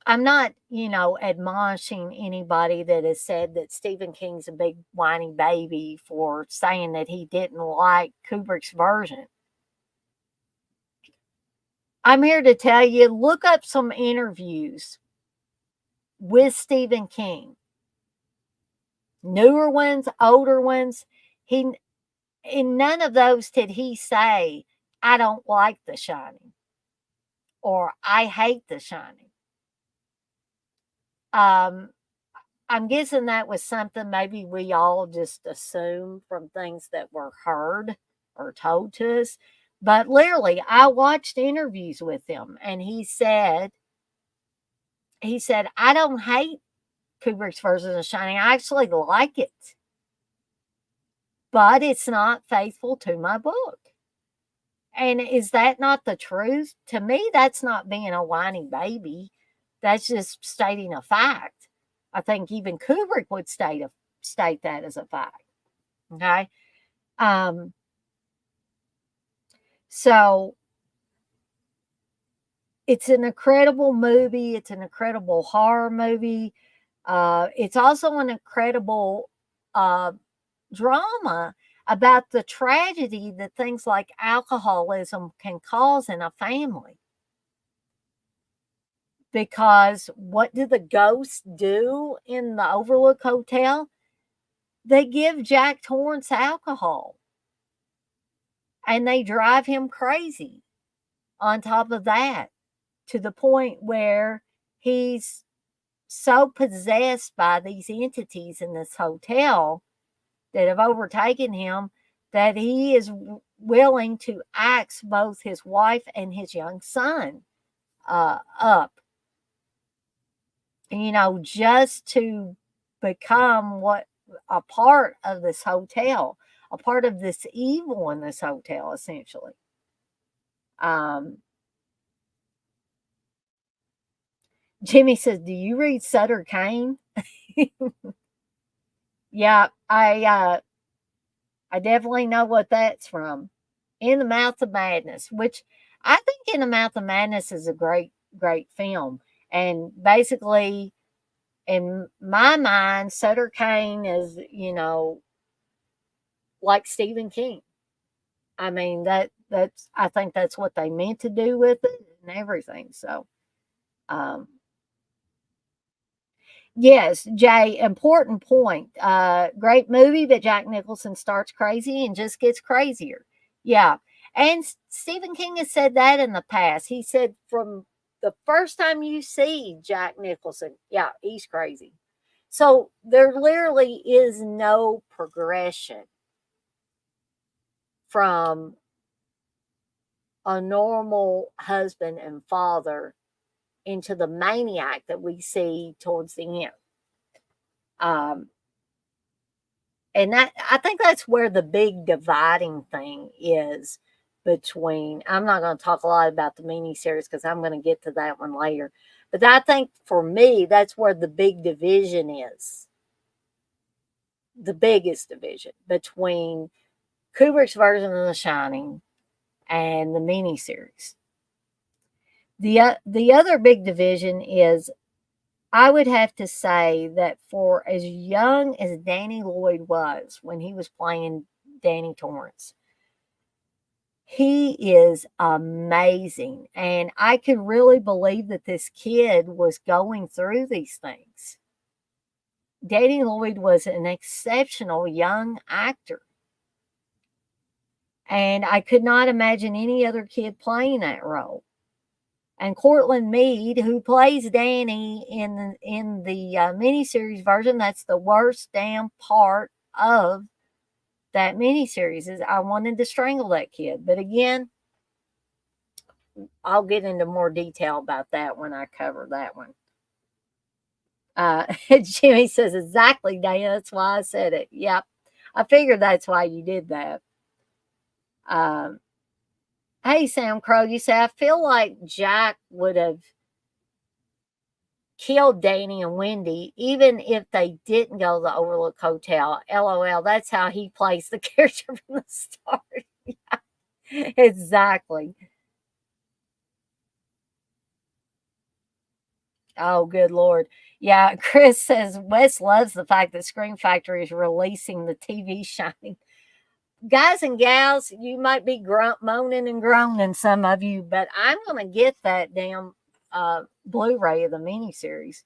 I'm not, admonishing anybody that has said that Stephen King's a big whiny baby for saying that he didn't like Kubrick's version. I'm here to tell you, look up some interviews with Stephen King. Newer ones, older ones. In none of those did he say, "I don't like The Shining," or "I hate The Shining." Um, I'm guessing that was something maybe we all just assume from things that were heard or told to us. But literally, I watched interviews with him, and he said, "I don't hate Kubrick's version of Shining. I actually like it, but it's not faithful to my book." And is that not the truth? To me, that's not being a whiny baby. That's just stating a fact. I think even Kubrick would state that as a fact. Okay. Um, so it's an incredible movie. It's an incredible horror movie. It's also an incredible uh, drama about the tragedy that things like alcoholism can cause in a family. Because what do the ghosts do in the Overlook Hotel? They give Jack Torrance alcohol and they drive him crazy on top of that, to the point where he's so possessed by these entities in this hotel that have overtaken him that he is willing to axe both his wife and his young son up, just to become what a part of this hotel, a part of this evil in this hotel, essentially. Um, Jimmy says, "Do you read Sutter Kane?" Yeah, I definitely know what that's from. In the Mouth of Madness, which I think In the Mouth of Madness is a great film. And basically, in my mind, Sutter Kane is, like Stephen King. I mean, that's I think that's what they meant to do with it and everything. So, um, yes, Jay, important point. Great movie, but Jack Nicholson starts crazy and just gets crazier. Yeah. And Stephen King has said that in the past. He said from the first time you see Jack Nicholson, yeah, he's crazy. So there literally is no progression from a normal husband and father into the maniac that we see towards the end. Um, and that, I think that's where the big dividing thing is between. I'm not going to talk a lot about the miniseries because I'm going to get to that one later. But I think for me, that's where the big division is. The biggest division between Kubrick's version of The Shining and the miniseries. The other big division is, I would have to say that for as young as Danny Lloyd was when he was playing Danny Torrance, he is amazing. And I could really believe that this kid was going through these things. Danny Lloyd was an exceptional young actor. And I could not imagine any other kid playing that role. And Cortland Mead, who plays Danny in the miniseries version, that's the worst damn part of that miniseries. Is I wanted to strangle that kid, but again, I'll get into more detail about that when I cover that one. Jimmy says exactly, Dana. That's why I said it. Yep, I figured that's why you did that. Um, hey, Sam Crow, you say I feel like Jack would have killed Danny and Wendy, even if they didn't go to the Overlook Hotel. LOL. That's how he plays the character from the start. Yeah, exactly. Oh, good Lord. Yeah, Chris says Wes loves the fact that Scream Factory is releasing the TV Shining. Guys and gals, you might be moaning and groaning, some of you, but I'm going to get that damn Blu ray of the miniseries.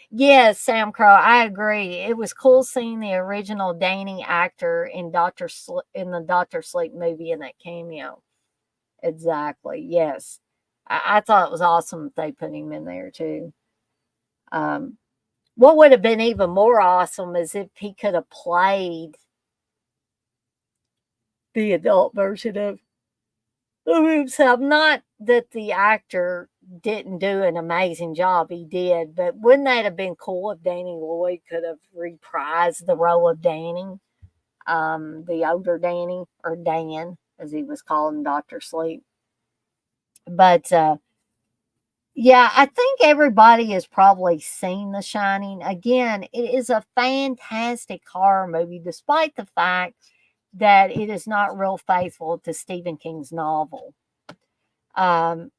Yes, Sam Crow, I agree. It was cool seeing the original Danny actor in in the Doctor Sleep movie in that cameo. Exactly. Yes, I thought it was awesome that they put him in there too. Um, what would have been even more awesome is if he could have played the adult version of himself. Not that the actor didn't do an amazing job, he did, but wouldn't that have been cool if Danny Lloyd could have reprised the role of Danny? the older Danny, or Dan, as he was calling Dr. Sleep. But yeah, I think everybody has probably seen The Shining. Again, it is a fantastic horror movie, despite the fact that it is not real faithful to Stephen King's novel. Um,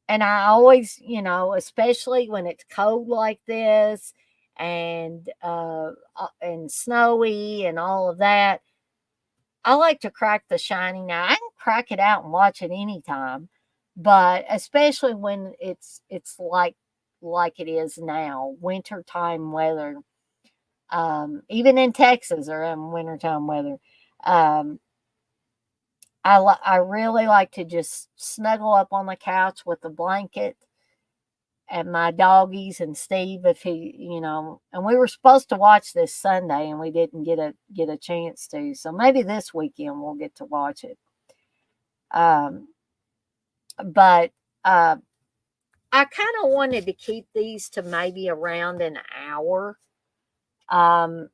and I always, especially when it's cold like this and snowy and all of that, I like to crack The Shining. Now I can crack it out and watch it anytime, but especially when it's like it is now, wintertime weather. Even in Texas or in wintertime weather. Um, I really like to just snuggle up on the couch with a blanket and my doggies and Steve, if he, and we were supposed to watch this Sunday and we didn't get a chance to. So maybe this weekend we'll get to watch it. Um, but I kind of wanted to keep these to maybe around an hour. Um,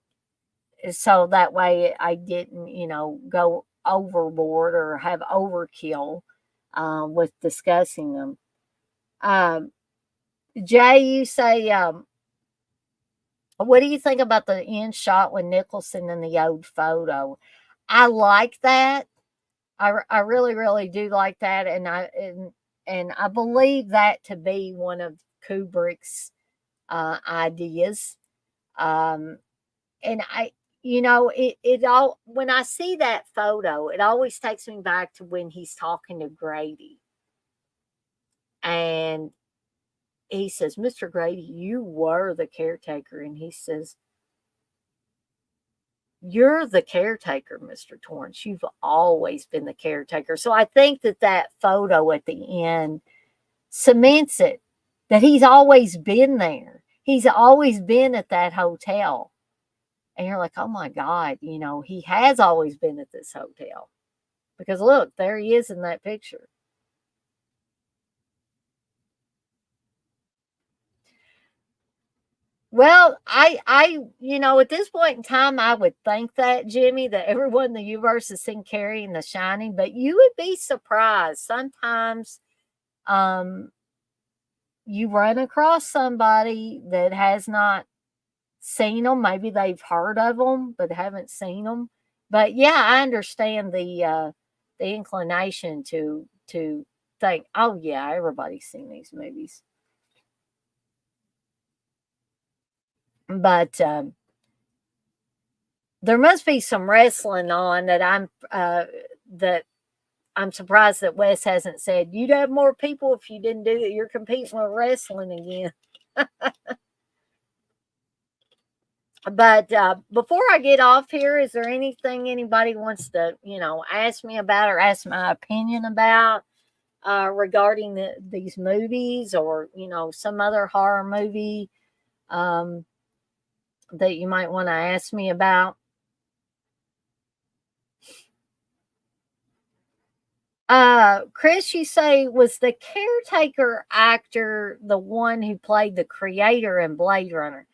so that way I didn't, go overboard or have overkill with discussing them. Um, Jay, you say, what do you think about the end shot with Nicholson in the old photo? I like that. I really, really do like that, and I believe that to be one of Kubrick's ideas. Um, and it all, when I see that photo, it always takes me back to when he's talking to Grady, and he says, "Mr. Grady, you were the caretaker," and he says, "You're the caretaker, Mr. Torrance. You've always been the caretaker." So I think that photo at the end cements it, that he's always been there. He's always been at that hotel. And you're like, oh my God, he has always been at this hotel. Because look, there he is in that picture. Well, at this point in time, I would think that, Jimmy, that everyone in the universe has seen Carrie and The Shining, but you would be surprised. Sometimes you run across somebody that has not seen them. Maybe they've heard of them, but haven't seen them. But yeah, I understand the inclination to think, oh yeah, everybody's seen these movies. But there must be some wrestling on that I'm surprised that Wes hasn't said, you'd have more people if you didn't do that. You're competing with wrestling again. But before I get off here, is there anything anybody wants to, ask me about or ask my opinion about regarding these movies, or, some other horror movie um, that you might want to ask me about? Chris, you say, was the caretaker actor the one who played the creator in Blade Runner?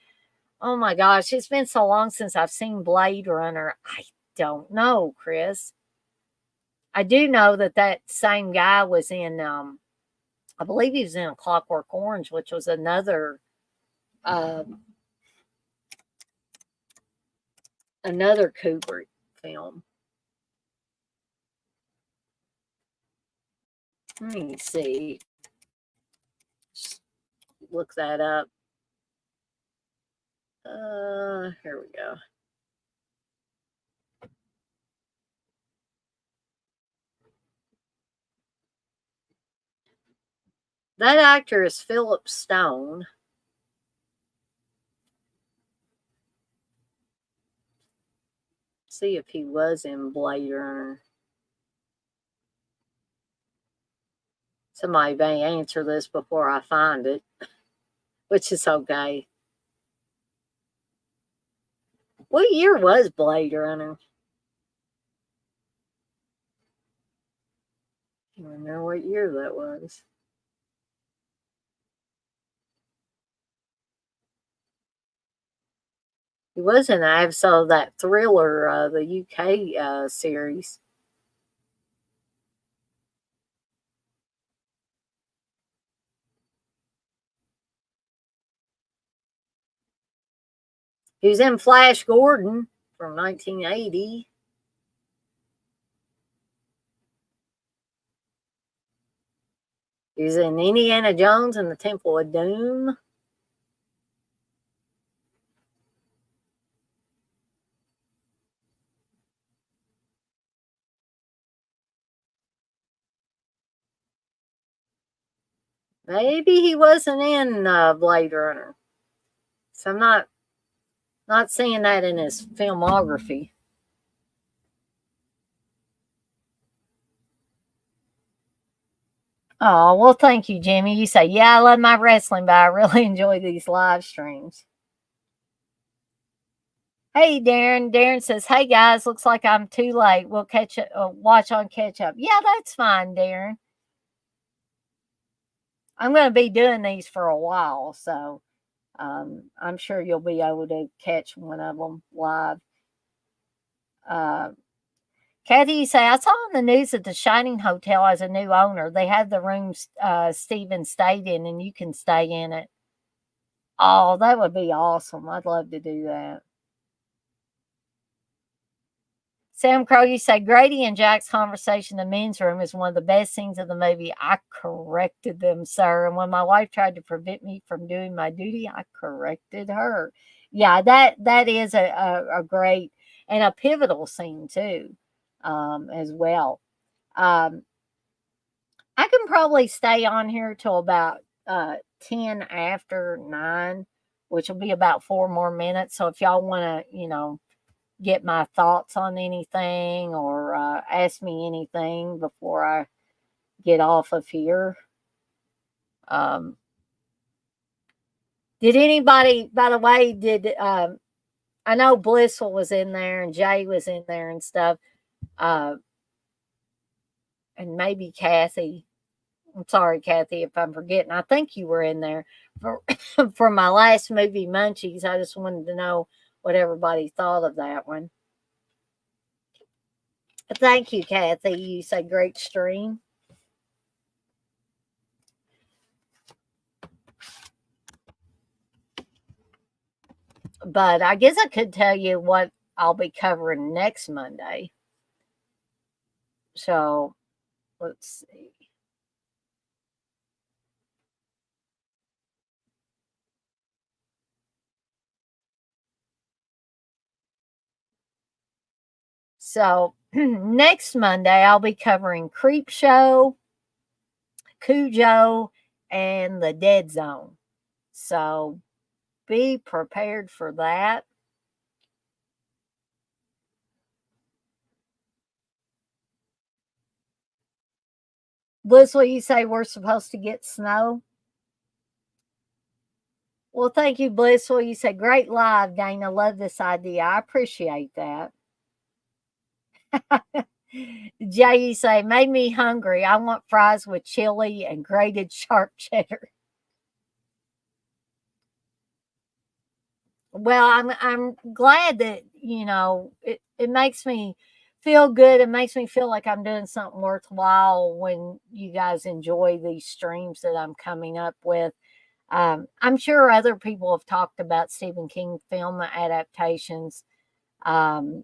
Oh my gosh, it's been so long since I've seen Blade Runner. I don't know, Chris. I do know that same guy was in, I believe he was in A Clockwork Orange, which was um, another Kubrick film. Let me see. Look that up. Here we go. That actor is Philip Stone. See if he was in Blade Runner. Somebody may answer this before I find it, which is okay. What year was Blade Runner? I don't know what year that was. He was in an episode of that Thriller, the UK series. He was in Flash Gordon from 1980. He was in Indiana Jones and the Temple of Doom. Maybe he wasn't in Blade Runner. So I'm not seeing that in his filmography. Oh, well, thank you, Jimmy. You say, yeah, I love my wrestling, but I really enjoy these live streams. Hey, Darren. Darren says, hey, guys, looks like I'm too late. We'll watch on catch up. Yeah, that's fine, Darren. I'm going to be doing these for a while, so I'm sure you'll be able to catch one of them live. Uh, Kathy, you say, I saw on the news that the Shining Hotel has a new owner. They have the rooms Stephen stayed in, and you can stay in it. Oh, that would be awesome. I'd love to do that. Sam Crow, you say Grady and Jack's conversation in the men's room is one of the best scenes of the movie. I corrected them, sir. And when my wife tried to prevent me from doing my duty, I corrected her. Yeah, that is a great and a pivotal scene too, as well. Um, I can probably stay on here till about 10 after 9, which will be about 4 more minutes. So if y'all want to, get my thoughts on anything or ask me anything before I get off of here. Um, did anybody, by the way, I know Blissful was in there and Jay was in there and stuff, uh, and maybe Kathy. I'm sorry, Kathy, if I'm forgetting. I think you were in there for, for my last movie, Munchies. I just wanted to know what everybody thought of that one. Thank you, Kathy. You say great stream. But I guess I could tell you what I'll be covering next Monday. So let's see. So next Monday, I'll be covering Creep Show, Cujo, and the Dead Zone. So be prepared for that. Liz, what you say we're supposed to get snow? Well, thank you, Blissful. You say great live, Dana. Love this idea. I appreciate that. Jay, you say made me hungry. I want fries with chili and grated sharp cheddar. Well, I'm glad that it makes me feel good. It makes me feel like I'm doing something worthwhile when you guys enjoy these streams that I'm coming up with. I'm sure other people have talked about Stephen King film adaptations, um,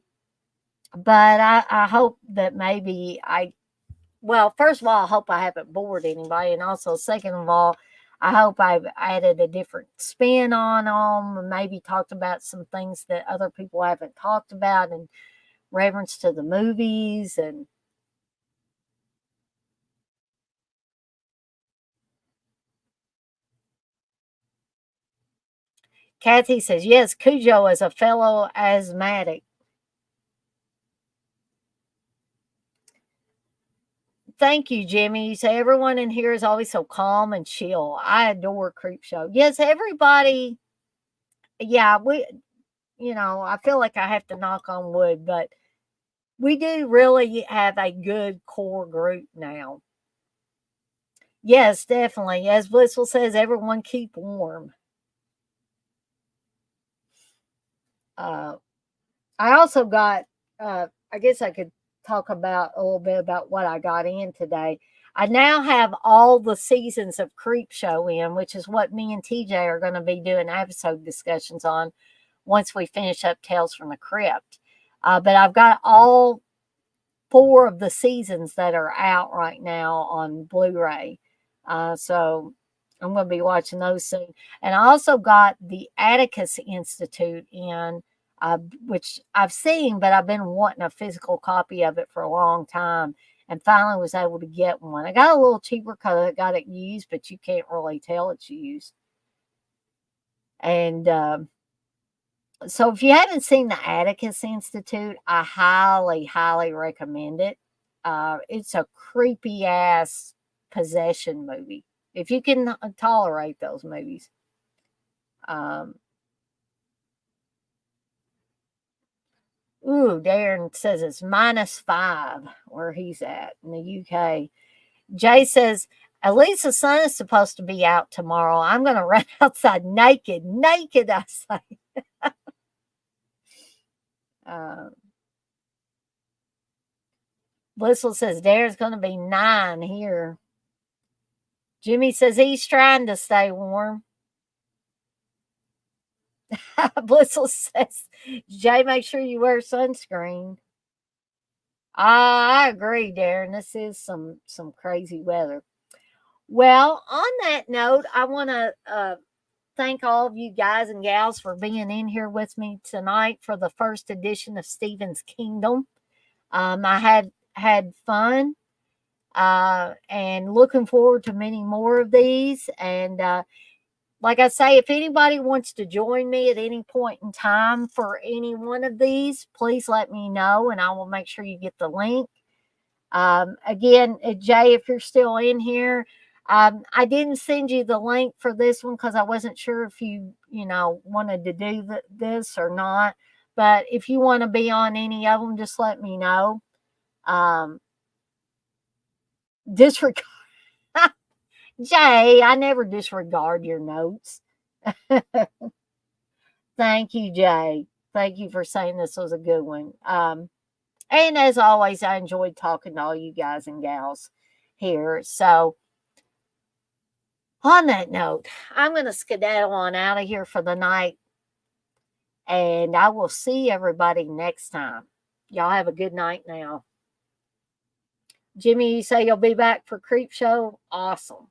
but I hope that maybe well, first of all, I hope I haven't bored anybody, and also, second of all, I hope I've added a different spin on them, maybe talked about some things that other people haven't talked about in reference to the movies. And Kathy says, yes, Cujo is a fellow asthmatic. Thank you, Jimmy. You say everyone in here is always so calm and chill. I adore Creep Show. Yes, everybody. Yeah, I feel like I have to knock on wood, but we do really have a good core group now. Yes, definitely. As Blissful says, everyone keep warm. Uh, I also got, I guess I could talk about a little bit about what I got in today. I now have all the seasons of Creep Show in, which is what me and TJ are going to be doing episode discussions on once we finish up Tales from the Crypt. But I've got all four of the seasons that are out right now on Blu-ray. So I'm going to be watching those soon. And I also got the Atticus Institute in, which I've seen, but I've been wanting a physical copy of it for a long time, and finally was able to get one. I got a little cheaper because I got it used, but you can't really tell it's used. And so if you haven't seen the Atticus Institute, I highly, highly recommend it. It's a creepy ass possession movie. If you can tolerate those movies. Um, Darren says it's -5 where he's at in the UK. Jay says, at least the sun is supposed to be out tomorrow. I'm going to run outside naked, I say. uh, Blissful says, Darren's going to be 9 here. Jimmy says he's trying to stay warm. Blissful says, Jay, make sure you wear sunscreen. I agree, Darren. This is some crazy weather. Well, on that note, I want to thank all of you guys and gals for being in here with me tonight for the first edition of Stephen's Kingdom. I had fun and looking forward to many more of these. And like I say, if anybody wants to join me at any point in time for any one of these, please let me know and I will make sure you get the link. Again, Jay, if you're still in here, I didn't send you the link for this one because I wasn't sure if you wanted to do this or not. But if you want to be on any of them, just let me know. Disregard. Jay, I never disregard your notes. Thank you, Jay. Thank you for saying this was a good one. And as always, I enjoyed talking to all you guys and gals here. So, on that note, I'm going to skedaddle on out of here for the night. And I will see everybody next time. Y'all have a good night now. Jimmy, you say you'll be back for Creep Show? Awesome.